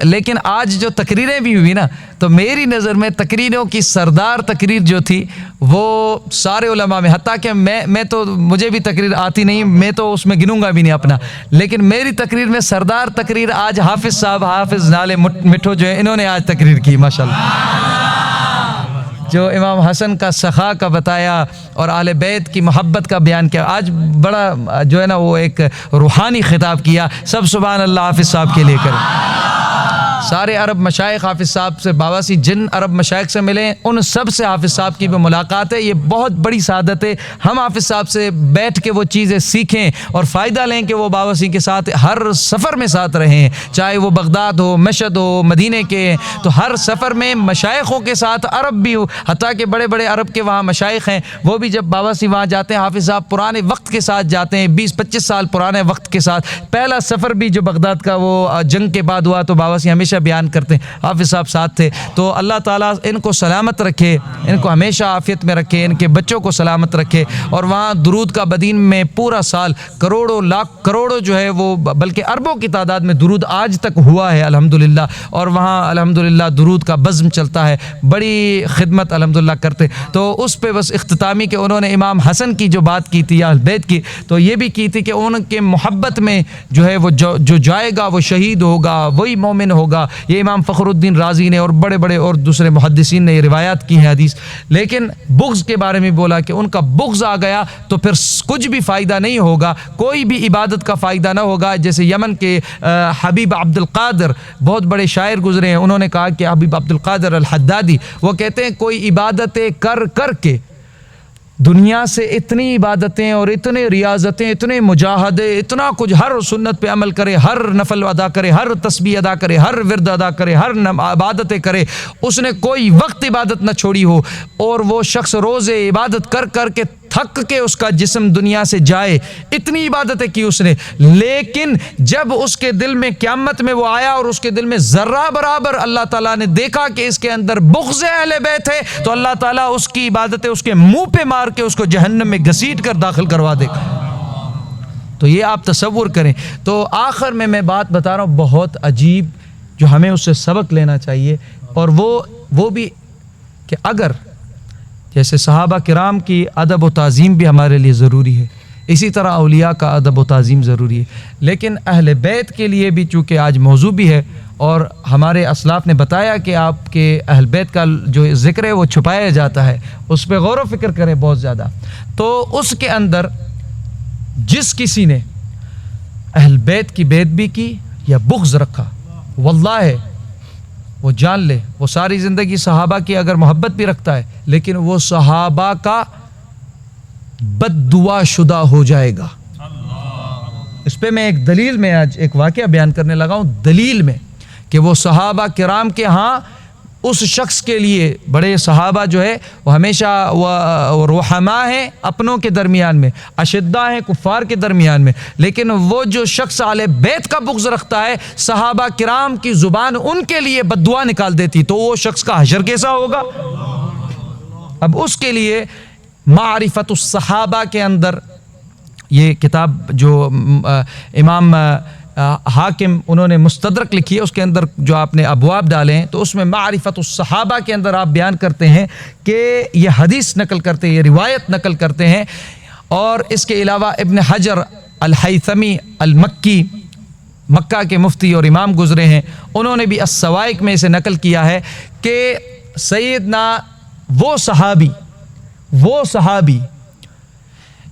لیکن آج جو تقریریں بھی ہوئی نا، تو میری نظر میں تقریروں کی سردار تقریر جو تھی وہ سارے علماء میں، حتیٰ کہ میں تو مجھے بھی تقریر آتی نہیں، میں تو اس میں گنوں گا بھی نہیں اپنا، لیکن میری تقریر میں سردار تقریر آج حافظ صاحب، حافظ نالے مٹھو جو ہے، انہوں نے آج تقریر کی ماشاءاللہ، جو امام حسن کا سخا کا بتایا اور اہل بیت کی محبت کا بیان کیا. آج بڑا جو ہے نا وہ ایک روحانی خطاب کیا. سب سبحان اللہ حافظ صاحب کے لے کر. سارے عرب مشائخ حافظ صاحب سے، باواسی جن عرب مشائخ سے ملیں ان سب سے حافظ صاحب کی بھی ملاقات ہے. یہ بہت بڑی سعادت ہے. ہم حافظ صاحب سے بیٹھ کے وہ چیزیں سیکھیں اور فائدہ لیں کہ وہ باواسی کے ساتھ ہر سفر میں ساتھ رہیں، چاہے وہ بغداد ہو، مشہد ہو، مدینے کے، تو ہر سفر میں مشائخوں کے ساتھ عرب بھی ہو، حتیٰ کہ بڑے بڑے عرب کے وہاں مشائخ ہیں، وہ بھی جب باواسی وہاں جاتے ہیں، حافظ صاحب پرانے وقت کے ساتھ جاتے ہیں، 20-25 سال پرانے وقت کے ساتھ. پہلا سفر بھی جو بغداد کا وہ جنگ کے بعد ہوا تو باواسی ہمیشہ بیان کرتے ہیں حافظ صاحب ساتھ تھے. تو اللہ تعالیٰ ان کو سلامت رکھے، ان کو ہمیشہ عافیت میں رکھے، ان کے بچوں کو سلامت رکھے. اور وہاں درود کا بدین میں پورا سال کروڑوں لاکھ کروڑوں جو ہے وہ، بلکہ اربوں کی تعداد میں درود آج تک ہوا ہے الحمدللہ. اور وہاں الحمدللہ درود کا بزم چلتا ہے، بڑی خدمت الحمدللہ کرتے. تو اس پہ بس اختتامی کہ انہوں نے امام حسن کی جو بات کی تھی اہل بیت کی، تو یہ بھی کی تھی کہ ان کے محبت میں جو ہے وہ جو جائے گا وہ شہید ہوگا، وہی مومن ہوگا. یہ امام فخر الدین رازی نے اور بڑے بڑے اور دوسرے محدثین نے یہ روایات کی ہیں حدیث. لیکن بغض کے بارے میں بولا کہ ان کا بغض آ گیا تو پھر کچھ بھی فائدہ نہیں ہوگا، کوئی بھی عبادت کا فائدہ نہ ہوگا. جیسے یمن کے حبیب عبد القادر بہت بڑے شاعر گزرے ہیں، انہوں نے کہا کہ حبیب عبد القادر الحدادی وہ کہتے ہیں کوئی عبادتیں کر کر کے دنیا سے اتنی عبادتیں اور اتنے ریاضتیں، اتنے مجاہدے، اتنا کچھ، ہر سنت پہ عمل کرے، ہر نفل ادا کرے، ہر تسبیح ادا کرے، ہر ورد ادا کرے، ہر عبادتیں کرے، اس نے کوئی وقت عبادت نہ چھوڑی ہو، اور وہ شخص روزے عبادت کر کر کے تھک کے اس کا جسم دنیا سے جائے، اتنی عبادتیں کی اس نے. لیکن جب اس کے دل میں قیامت میں وہ آیا اور اس کے دل میں ذرہ برابر اللہ تعالیٰ نے دیکھا کہ اس کے اندر بغض اہل بیت ہے، تو اللہ تعالیٰ اس کی عبادتیں اس کے منہ پہ مار کے اس کو جہنم میں گھسیٹ کر داخل کروا دے گا. تو یہ آپ تصور کریں. تو آخر میں بات بتا رہا ہوں بہت عجیب جو ہمیں اس سے سبق لینا چاہیے، اور وہ بھی کہ اگر جیسے صحابہ کرام کی ادب و تعظیم بھی ہمارے لیے ضروری ہے، اسی طرح اولیاء کا ادب و تعظیم ضروری ہے. لیکن اہل بیت کے لیے بھی چونکہ آج موضوع بھی ہے، اور ہمارے اسلاف نے بتایا کہ آپ کے اہل بیت کا جو ذکر ہے وہ چھپایا جاتا ہے، اس پہ غور و فکر کریں بہت زیادہ. تو اس کے اندر جس کسی نے اہل بیت کی بے ادبی کی یا بغض رکھا، واللہ وہ جان لے وہ ساری زندگی صحابہ کی اگر محبت بھی رکھتا ہے، لیکن وہ صحابہ کا بد دعا شدہ ہو جائے گا. اس پہ میں ایک دلیل میں آج ایک واقعہ بیان کرنے لگا ہوں، دلیل میں کہ وہ صحابہ کرام کے ہاں اس شخص کے لیے بڑے صحابہ جو ہے وہ ہمیشہ وہ رحماء ہیں اپنوں کے درمیان میں، اشداء ہیں کفار کے درمیان میں، لیکن وہ جو شخص اہل بیت کا بغض رکھتا ہے صحابہ کرام کی زبان ان کے لیے بد دعا نکال دیتی، تو وہ شخص کا حشر کیسا ہوگا؟ اب اس کے لیے معرفت الصحابہ کے اندر یہ کتاب جو امام حاکم انہوں نے مستدرک لکھی ہے، اس کے اندر جو آپ نے ابواب ڈالے ہیں تو اس میں معرفت الصحابہ کے اندر آپ بیان کرتے ہیں کہ یہ حدیث نقل کرتے ہیں، یہ روایت نقل کرتے ہیں، اور اس کے علاوہ ابن حجر الہیثمی المکی مکہ کے مفتی اور امام گزرے ہیں، انہوں نے بھی السوائق میں اسے نقل کیا ہے کہ سیدنا وہ صحابی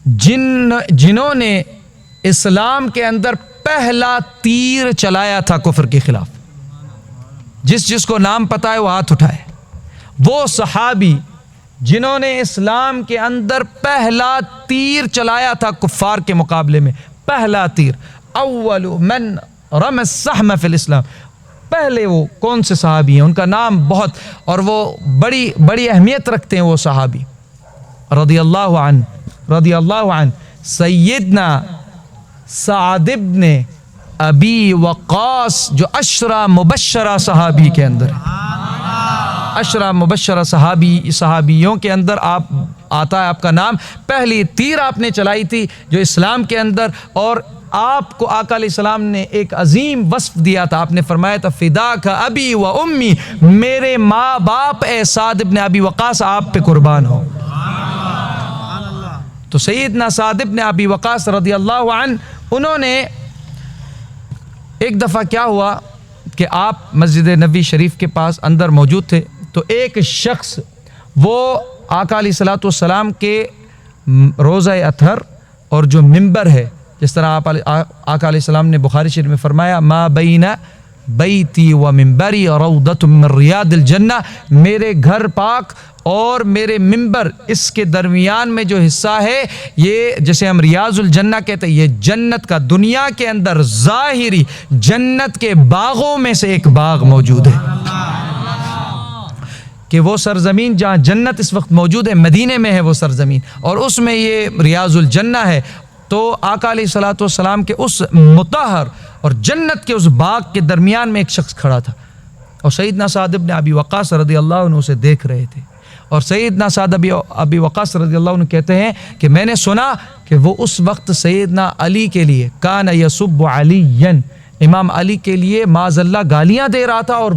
جنہوں نے اسلام کے اندر پہلا تیر چلایا تھا کفر کے خلاف، جس کو نام پتا ہے وہ ہاتھ اٹھائے، وہ صحابی جنہوں نے اسلام کے اندر پہلا تیر چلایا تھا کفار کے مقابلے میں، پہلا تیر، اول من رمى السهم فی الاسلام، پہلے وہ کون سے صحابی ہیں، ان کا نام بہت اور وہ بڑی اہمیت رکھتے ہیں، وہ صحابی رضی اللہ عنہ سیدنا سعد ابن ابی وقاص، جو عشرہ مبشرہ صحابی کے اندر ہے، عشرہ مبشرہ صحابیوں کے اندر آپ آتا ہے آپ کا نام، پہلی تیر آپ نے چلائی تھی جو اسلام کے اندر، اور آپ کو آقا علیہ السلام نے ایک عظیم وصف دیا تھا، آپ نے فرمایا تھا فداک ابی و امی، میرے ماں باپ اے سعد ابن ابی وقاص آپ پہ قربان ہو۔ تو سیدنا سعد ابن ابی وقاص رضی اللہ عنہ، انہوں نے ایک دفعہ کیا ہوا کہ آپ مسجد نبوی شریف کے پاس اندر موجود تھے، تو ایک شخص وہ آقا علیہ الصلوۃ والسلام کے روضہ اطہر اور جو ممبر ہے، جس طرح آقا علیہ السلام نے بخاری شریف میں فرمایا ما بین بیتی و منبری روضۃ من ریاض الجنہ، میرے گھر پاک اور میرے ممبر اس کے درمیان میں جو حصہ ہے یہ جسے ہم ریاض الجنہ کہتے ہیں، یہ جنت کا دنیا کے اندر ظاہری جنت کے باغوں میں سے ایک باغ موجود ہے، کہ وہ سرزمین جہاں جنت اس وقت موجود ہے مدینے میں ہے وہ سرزمین، اور اس میں یہ ریاض الجنہ ہے۔ تو آقا علیہ الصلوۃ والسلام کے اس مطہر اور جنت کے اس باغ کے درمیان میں ایک شخص کھڑا تھا، اور سیدنا سعد بن ابی وقاص رضی اللہ عنہ اسے دیکھ رہے تھے، اور سیدنا سعد ابی وقاص رضی اللہ عنہ کہتے ہیں کہ میں نے سنا کہ وہ اس وقت سیدنا علی کے لیے کان یسب علیًا، امام علی کے لیے معاذ اللہ گالیاں دے رہا تھا اور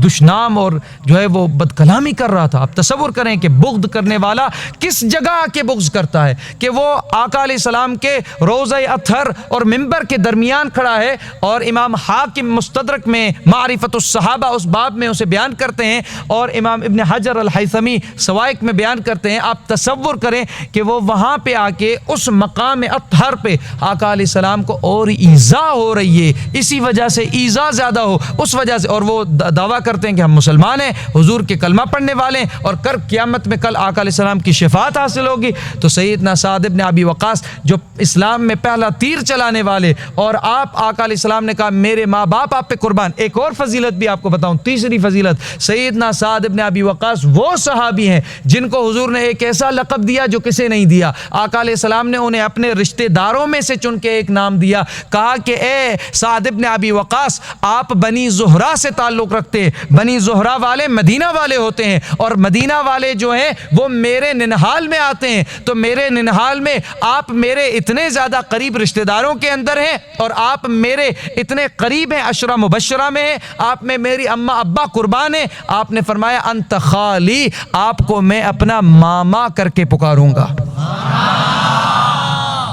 دشنام اور جو ہے وہ بد کلامی کر رہا تھا۔ آپ تصور کریں کہ بغض کرنے والا کس جگہ کے بغض کرتا ہے، کہ وہ آقا علیہ السلام کے روضہ اطہر اور ممبر کے درمیان کھڑا ہے، اور امام حاکم مستدرک میں معرفت الصحابہ اس باب میں اسے بیان کرتے ہیں، اور امام ابن حجر الہیثمی سوائق میں بیان کرتے ہیں۔ آپ تصور کریں کہ وہ وہاں پہ آ کے اس مقام اطہر پہ آقا علیہ السلام کو اور ایذا ہو رہی ہے، اسی وجہ سے ایذا زیادہ ہو، اس وجہ سے، اور وہ دعویٰ کرتے ہیں کہ ہم مسلمان ہیں، حضور کے کلمہ پڑھنے والے ہیں، اور قیامت میں کل آقا علیہ السلام کی شفاعت حاصل ہوگی۔ تو سیدنا سعد بن ابی وقاص جو اسلام میں پہلا تیر چلانے والے، اور آپ آقا علیہ السلام نے کہا میرے ماں باپ آپ پہ قربان۔ ایک اور فضیلت بھی آپ کو بتاؤں، تیسری فضیلت، سیدنا سعد بن ابی وقاص وہ صحابی ہیں جن کو حضور نے ایک ایسا لقب دیا جو کسے نہیں دیا۔ آقا علیہ السلام نے انہیں اپنے رشتہ داروں میں سے چن کے ایک نام دیا، کہا کہ اے سعد بن ابی وقاص آپ بنی زہرہ سے تعلق رکھتے ہیں، بنی زہرہ والے مدینہ والے ہوتے ہیں، اور مدینہ والے جو ہیں وہ میرے ننہال میں آتے ہیں، تو میرے ننہال میں آپ میرے اتنے زیادہ قریب رشتہ داروں کے اندر ہیں، اور آپ میرے اتنے قریب ہیں، عشرہ مبشرہ میں ہیں، آپ میں میری اماں ابا قربان ہیں۔ آپ نے فرمایا انت خالی، آپ کو میں اپنا ماما کر کے پکاروں گا،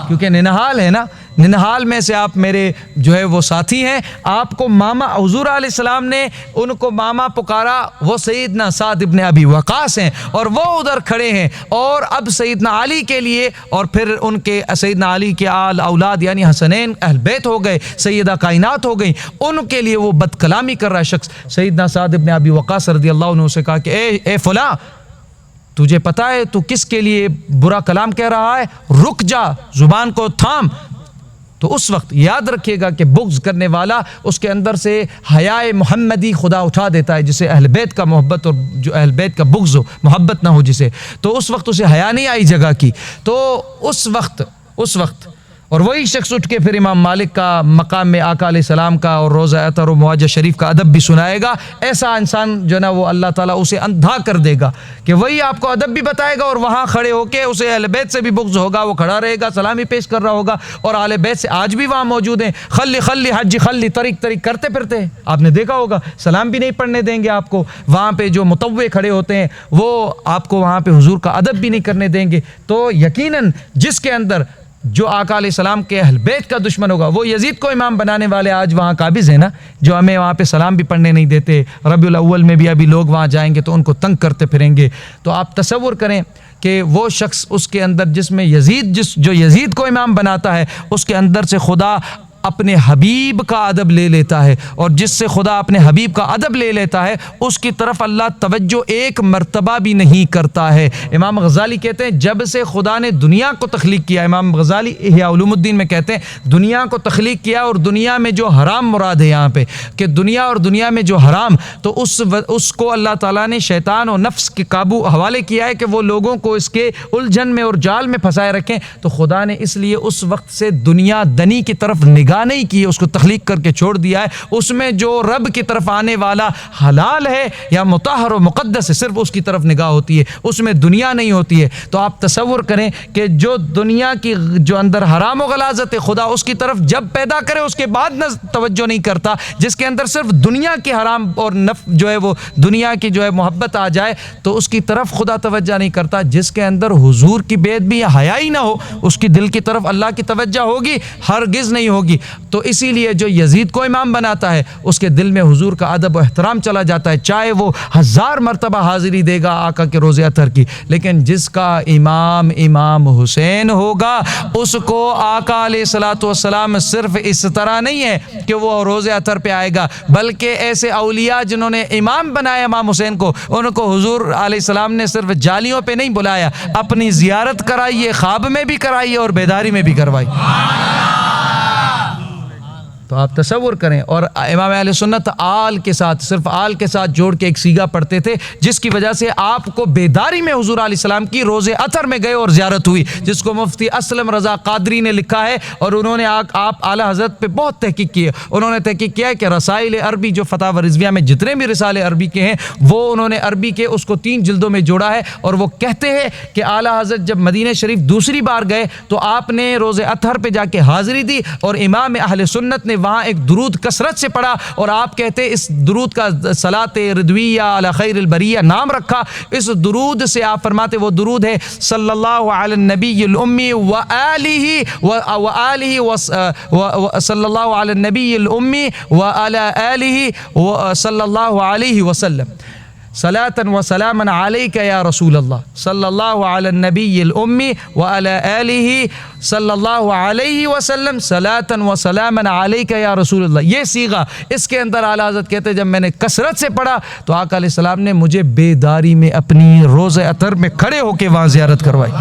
کیونکہ ننہال ہے نا، ننہال میں سے آپ میرے جو ہے وہ ساتھی ہیں، آپ کو ماما، حضور علیہ السلام نے ان کو ماما پکارا، وہ سیدنا سعد ابن ابی وقاص ہیں، اور وہ ادھر کھڑے ہیں، اور اب سیدنا علی کے لیے، اور پھر ان کے سیدنا علی کے آل اولاد یعنی حسنین اہل بیت ہو گئے، سیدہ کائنات ہو گئیں، ان کے لیے وہ بد کلامی کر رہا ہے شخص۔ سیدنا سعد ابن ابی وقاص رضی اللہ عنہ سے کہا کہ اے فلاں، تجھے پتہ ہے تو کس کے لیے برا کلام کہہ رہا ہے؟ رک جا، زبان کو تھام۔ تو اس وقت یاد رکھیے گا کہ بغض کرنے والا اس کے اندر سے حیاء محمدی خدا اٹھا دیتا ہے، جسے اہل بیت کا محبت اور جو اہل بیت کا بغض ہو، محبت نہ ہو جسے، تو اس وقت اسے حیا نہیں آئی جگہ کی، تو اس وقت اور وہی شخص اٹھ کے پھر امام مالک کا مقام میں آقا علیہ السلام کا اور روضہ اطہر و معاجہ شریف کا ادب بھی سنائے گا، ایسا انسان جو نا وہ اللہ تعالیٰ اسے اندھا کر دے گا کہ وہی آپ کو ادب بھی بتائے گا اور وہاں کھڑے ہو کے اسے اہل بیت سے بھی بغض ہوگا، وہ کھڑا رہے گا، سلامی پیش کر رہا ہوگا، اور اہل بیت سے آج بھی وہاں موجود ہیں، خلی حج خلی طریق کرتے پھرتے ہیں، آپ نے دیکھا ہوگا، سلام بھی نہیں پڑھنے دیں گے آپ کو، وہاں پہ جو متوع کھڑے ہوتے ہیں وہ آپ کو وہاں پہ حضور کا ادب بھی نہیں کرنے دیں گے۔ تو یقیناً جس کے اندر جو آقا علیہ السلام کے اہل بیت کا دشمن ہوگا، وہ یزید کو امام بنانے والے آج وہاں قابض ہیں نا، جو ہمیں وہاں پہ سلام بھی پڑھنے نہیں دیتے، ربیع الاول میں بھی ابھی لوگ وہاں جائیں گے تو ان کو تنگ کرتے پھریں گے۔ تو آپ تصور کریں کہ وہ شخص اس کے اندر جس میں جو یزید کو امام بناتا ہے، اس کے اندر سے خدا اپنے حبیب کا ادب لے لیتا ہے، اور جس سے خدا اپنے حبیب کا ادب لے لیتا ہے اس کی طرف اللہ توجہ ایک مرتبہ بھی نہیں کرتا ہے۔ امام غزالی کہتے ہیں جب سے خدا نے دنیا کو تخلیق کیا، امام غزالی احیاء علوم الدین میں کہتے ہیں دنیا کو تخلیق کیا، اور دنیا میں جو حرام مراد ہے یہاں پہ کہ دنیا اور دنیا میں جو حرام، تو اس کو اللہ تعالیٰ نے شیطان اور نفس کے قابو حوالے کیا ہے کہ وہ لوگوں کو اس کے الجھن میں اور جال میں پھنسائے رکھیں، تو خدا نے اس لیے اس وقت سے دنیا دنی کی طرف نگاہ نہیں کی، اس کو تخلیق کر کے چھوڑ دیا ہے، اس میں جو رب کی طرف آنے والا حلال ہے یا مطہر و مقدس ہے صرف اس کی طرف نگاہ ہوتی ہے، اس میں دنیا نہیں ہوتی ہے۔ تو آپ تصور کریں کہ جو دنیا کی جو اندر حرام و غلاظت ہے، خدا اس کی طرف جب پیدا کرے اس کے بعد نہ توجہ نہیں کرتا، جس کے اندر صرف دنیا کی حرام اور جو ہے وہ دنیا کی جو ہے محبت آ جائے تو اس کی طرف خدا توجہ نہیں کرتا، جس کے اندر حضور کی بیعت بھی حیا ہی نہ ہو اس کی دل کی طرف اللہ کی توجہ ہوگی؟ ہرگز نہیں ہوگی۔ تو اسی لیے جو یزید کو امام بناتا ہے اس کے دل میں حضور کا ادب و احترام چلا جاتا ہے، چاہے وہ 1000 مرتبہ حاضری دے گا آقا کے روضہ اطہر کی، لیکن جس کا امام حسین ہوگا اس کو آقا علیہ الصلوۃ والسلام صرف اس طرح نہیں ہے کہ وہ روضہ اطہر پہ آئے گا، بلکہ ایسے اولیاء جنہوں نے امام بنایا امام حسین کو، ان کو حضور علیہ السلام نے صرف جالیوں پہ نہیں بلایا، اپنی زیارت کرائیے، خواب میں بھی کرائیے اور بیداری میں بھی کروائی۔ تو آپ تصور کریں، اور امام اہل سنت آل کے ساتھ، صرف آل کے ساتھ جوڑ کے ایک سیگا پڑھتے تھے، جس کی وجہ سے آپ کو بیداری میں حضور علیہ السلام کی روضہ اطہر میں گئے اور زیارت ہوئی، جس کو مفتی اسلم رضا قادری نے لکھا ہے، اور انہوں نے آپ اعلی حضرت پہ بہت تحقیق کی ہے۔ انہوں نے تحقیق کیا ہے کہ رسائل عربی جو فتاوی رضویہ میں جتنے بھی رسالے عربی کے ہیں وہ انہوں نے عربی کے اس کو 3 جلدوں میں جوڑا ہے، اور وہ کہتے ہیں کہ اعلی حضرت جب مدینہ شریف دوسری بار گئے تو آپ نے روضہ اطہر پہ جا کے حاضری دی، اور امام اہل سنت نے وہاں ایک درود کثرت سے پڑھا، اور آپ کہتے اس درود کا صلاۃ رضویہ علی خیر البریہ نام رکھا۔ اس درود سے آپ فرماتے وہ درود ہے صلی اللہ علی النبی الامی صلی اللہ علی النبی الامی وعلی آلہ صلی اللہ علیہ وسلم صلاة و سلاما علیک یا رسول اللہ صلی اللہ علی النبی الامی وعلی آلہ صلی اللہ علیہ وسلم صلاة و سلاما علیک یا رسول اللہ۔ یہ صیغہ اس کے اندر اعلیٰ حضرت کہتے ہیں جب میں نے کثرت سے پڑھا تو آقا علیہ السلام نے مجھے بیداری میں اپنی روضہ اطہر میں کھڑے ہو کے وہاں زیارت کروائی،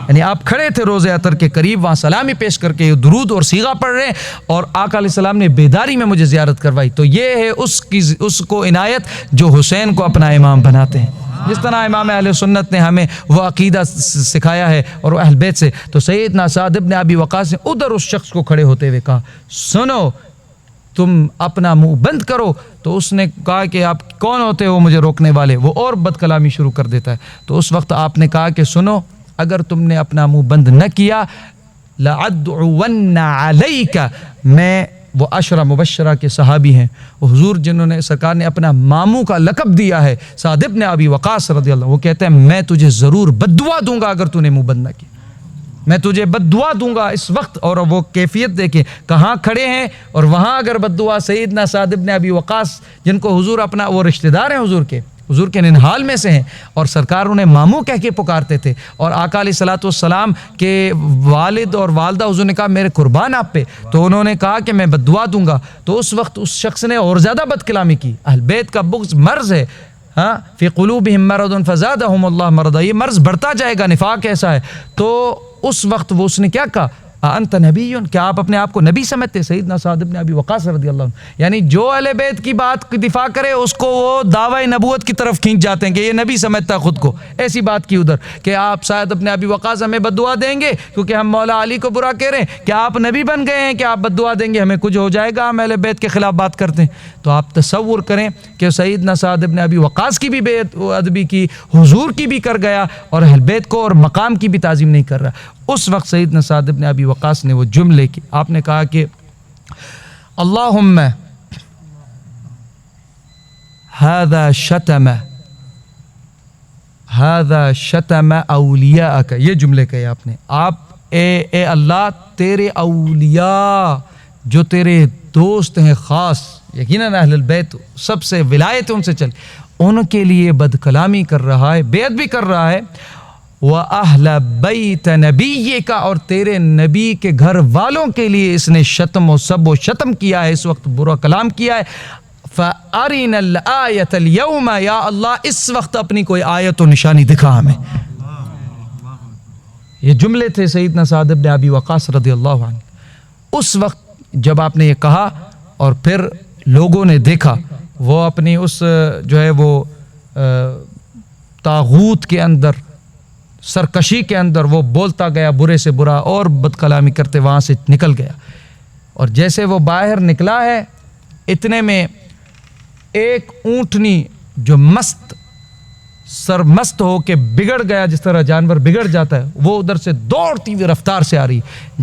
یعنی آپ کھڑے تھے روضہ اطہر کے قریب، وہاں سلامی پیش کر کے درود اور صیغہ پڑھ رہے ہیں، اور آقا علیہ السلام نے بیداری میں مجھے زیارت کروائی۔ تو یہ ہے اس کو عنایت جو حسین کو اپنا امام بناتے ہیں، جس طرح امام اہل سنت نے ہمیں وہ عقیدہ سکھایا ہے اور اہل بیت سے۔ تو سیدنا سعد بن ابی وقاص نے ادھر اس شخص کو کھڑے ہوتے ہوئے کہا سنو تم اپنا منہ بند کرو، تو اس نے کہا کہ آپ کون ہوتے ہو مجھے روکنے والے، وہ اور بد کلامی شروع کر دیتا ہے۔ تو اس وقت آپ نے کہا کہ سنو اگر تم نے اپنا منہ بند نہ کیا لَأَدْعُوَنَّ عَلَيْكَ، میں وہ 10 مبشرہ کے صحابی ہیں، وہ حضور جنہوں نے سرکار نے اپنا ماموں کا لقب دیا ہے سعد بن ابی وقاص رضی اللہ، وہ کہتے ہیں میں تجھے ضرور بد دعا دوں گا اگر تو نے منہ بند نہ کیا، میں تجھے بد دعا دوں گا اس وقت۔ اور وہ کیفیت دیکھیں کہاں کھڑے ہیں، اور وہاں اگر بد دعا سیدنا سعد بن ابی وقاص جن کو حضور اپنا وہ رشتہ دار ہیں حضور کے ننہال میں سے ہیں، اور سرکار انہیں ماموں کہہ کے پکارتے تھے، اور آقا علیہ الصلوۃ والسلام کے والد اور والدہ حضور نے کہا میرے قربان آپ پہ، تو انہوں نے کہا کہ میں بد دعا دوں گا۔ تو اس وقت اس شخص نے اور زیادہ بد کلامی کی۔ اہل بیت کا بغض مرض ہے، ہاں فی قلوبہم مرض فزادہم اللہ مرضا، یہ مرض بڑھتا جائے گا، نفاق ایسا ہے۔ تو اس وقت وہ اس نے کیا کہا انت نبی، کیا آپ اپنے آپ کو نبی سمجھتے؟ سیدنا سعد بن ابی وقاص رضی اللہ عنہ، یعنی جو اہل بیت کی بات کی دفاع کرے اس کو وہ دعوی نبوت کی طرف کھینچ جاتے ہیں کہ یہ نبی سمجھتا ہے خود کو. ایسی بات کی ادھر کہ آپ سعد بن ابی وقاص ہمیں بد دعا دیں گے کیونکہ ہم مولا علی کو برا کہہ رہے ہیں، کیا آپ نبی بن گئے ہیں کہ آپ بد دعا دیں گے؟ ہمیں کچھ ہو جائے گا، ہم اہل بیت کے خلاف بات کرتے ہیں. تو آپ تصور کریں کہ سیدنا سعد بن ابی وقاص کی بھی بے ادبی کی، حضور کی بھی کر گیا، اور اہل بیت کو اور مقام کی بھی تعظیم نہیں کر رہا. اس وقت سیدنا سعد بن ابی وقاص نے وہ جملے کی، آپ نے کہا کہ اللہم هذا شتم اولیاءک، یہ جملے کہے آپ نے. آپ اے اللہ، تیرے اولیاء جو تیرے دوست ہیں خاص، یقیناً اہل البیت سب سے ولایت ان سے چل، ان کے لیے بد کلامی کر رہا ہے، بے ادبی کر رہا ہے. وَأَهْلَ بَيْتَ نَبِيِّكَ، اور تیرے نبی کے گھر والوں کے لیے اس نے شتم و سب و شتم کیا ہے، اس وقت برا کلام کیا ہے. فَأَرِنَا الْآيَةَ الْيَوْمَ، یا اللہ اس وقت اپنی کوئی آیت و نشانی دکھا ہمیں. یہ جملے تھے سیدنا سعد بن ابی وقاص رضی اللہ عنہ. اس وقت جب آپ نے یہ کہا اور پھر لوگوں نے دیکھا، وہ اپنی اس جو ہے وہ طاغوت کے اندر، سرکشی کے اندر وہ بولتا گیا برے سے برا اور بد کلامی کرتے وہاں سے نکل گیا. اور جیسے وہ باہر نکلا ہے اتنے میں ایک اونٹنی جو سرمست ہو کے بگڑ گیا، جس طرح جانور بگڑ جاتا ہے، وہ ادھر سے دوڑتی ہوئی رفتار سے آ رہی.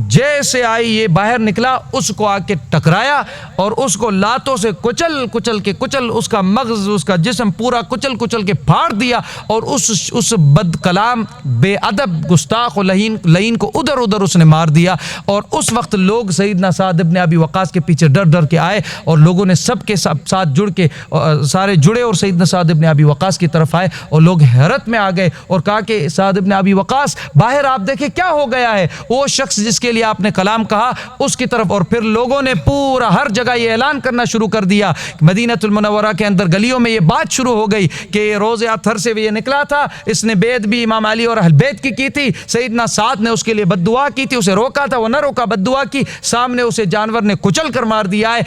جیسے آئی یہ باہر نکلا، اس کو آ کے ٹکرایا اور اس کو لاتوں سے کچل اس کا مغز، اس کا جسم پورا کچل کے پھاڑ دیا، اور اس بد کلام، بے ادب، گستاخ و لعین کو ادھر اس نے مار دیا. اور اس وقت لوگ سیدنا سعد بن ابی وقاص کے پیچھے ڈر کے آئے، اور لوگوں نے سب کے ساتھ جڑ کے سارے جڑے اور سیدنا سعد بن ابی وقاص کی طرف آئے، اور لوگ حیرت میں آ گئے اور کہا کہ سعد بن ابی وقاص باہر آپ دیکھیں کیا ہو گیا ہے. وہ شخص جس کے لیے آپ نے کلام کہا اس کی طرف. اور پھر لوگوں نے پورا ہر جگہ یہ اعلان کرنا شروع کر دیا. مدینہ المنورہ کے اندر گلیوں میں یہ بات شروع ہو گئی کہ یہ روز اطہر سے یہ نکلا تھا، اس نے بے ادبی امام علی اور اہل بیت کی تھی. سیدنا سعد نے اس کے لیے بد دعا کی تھی، اسے روکا تھا، وہ نہ روکا، بد دعا کی، سامنے اسے جانور نے کچل کر مار دیا ہے.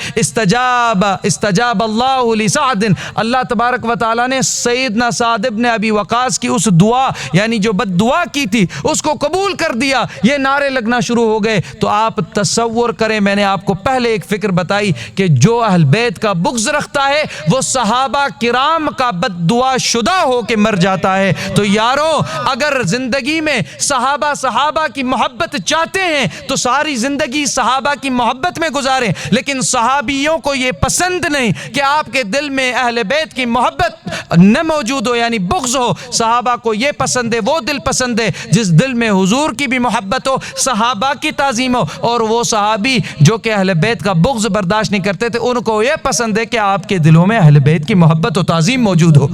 استجاب اللہ لسعد، اللہ تبارک و تعالی نے سیدنا سعد بن ابی وقاص کی اس دعا، یعنی جو بد دعا کی تھی، اس کو قبول کر دیا. یہ نعرے لگنا شروع ہو گئے. تو آپ تصور کریں، میں نے آپ کو پہلے ایک فکر بتائی کہ جو اہل بیت کا بغض رکھتا ہے وہ صحابہ کرام کا بد دعا شدہ ہو کے مر جاتا ہے. تو یارو، اگر زندگی میں صحابہ کی محبت چاہتے ہیں تو ساری زندگی صحابہ کی محبت میں گزاریں. لیکن صحابیوں کو یہ پسند نہیں کہ آپ کے دل میں اہل بیت کی محبت نہ موجود ہو، یعنی بغض ہو. صحابہ کو یہ پسند ہے، وہ دل پسند ہے جس دل میں حضور کی بھی محبت ہو، صحابہ کی تعظیم ہو. اور وہ صحابی جو کہ اہل بیت کا بغض برداشت نہیں کرتے تھے، ان کو یہ پسند ہے کہ آپ کے دلوں میں اہل بیت کی محبت و تعظیم موجود ہو.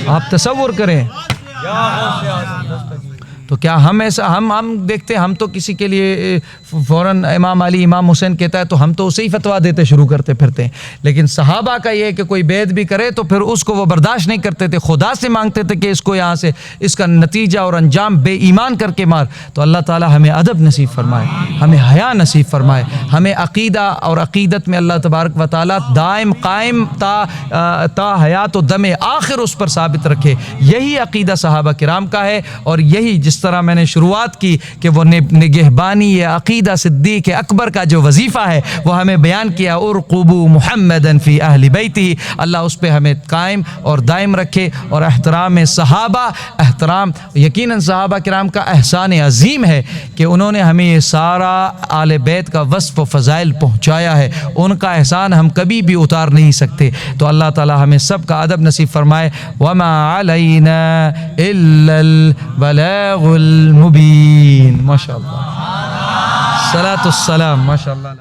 آپ تصور کریں، تو کیا ہم ایسا ہم دیکھتے ہیں، ہم تو کسی کے لیے فوراً امام علی امام حسین کہتا ہے تو ہم تو اسے ہی فتوا دیتے شروع کرتے پھرتے ہیں. لیکن صحابہ کا یہ کہ کوئی بے ادبی کرے تو پھر اس کو وہ برداشت نہیں کرتے تھے، خدا سے مانگتے تھے کہ اس کو یہاں سے اس کا نتیجہ اور انجام بے ایمان کر کے مار. تو اللہ تعالی ہمیں ادب نصیب فرمائے، ہمیں حیا نصیب فرمائے، ہمیں عقیدہ اور عقیدت میں اللہ تبارک و تعالی دائم قائم تا حیات و دم آخر اس پر ثابت رکھے. یہی عقیدہ صحابہ کرام کا ہے، اور یہی جس طرح میں نے شروعات کی کہ وہ نگہبانی عقیدہ صدیق اکبر کا جو وظیفہ ہے وہ ہمیں بیان کیا، ارقبوا محمدا فی اہل بیتہ. اللہ اس پہ ہمیں قائم اور دائم رکھے. اور احترام صحابہ، احترام یقیناً صحابہ کرام کا احسان عظیم ہے کہ انہوں نے ہمیں یہ سارا آل بیت کا وصف و فضائل پہنچایا ہے. ان کا احسان ہم کبھی بھی اتار نہیں سکتے. تو اللہ تعالی ہمیں سب کا ادب نصیب فرمائے. وما علینا الا البلاغ المبین. ماشاء اللہ، صلاۃ السلام، ماشاء اللہ.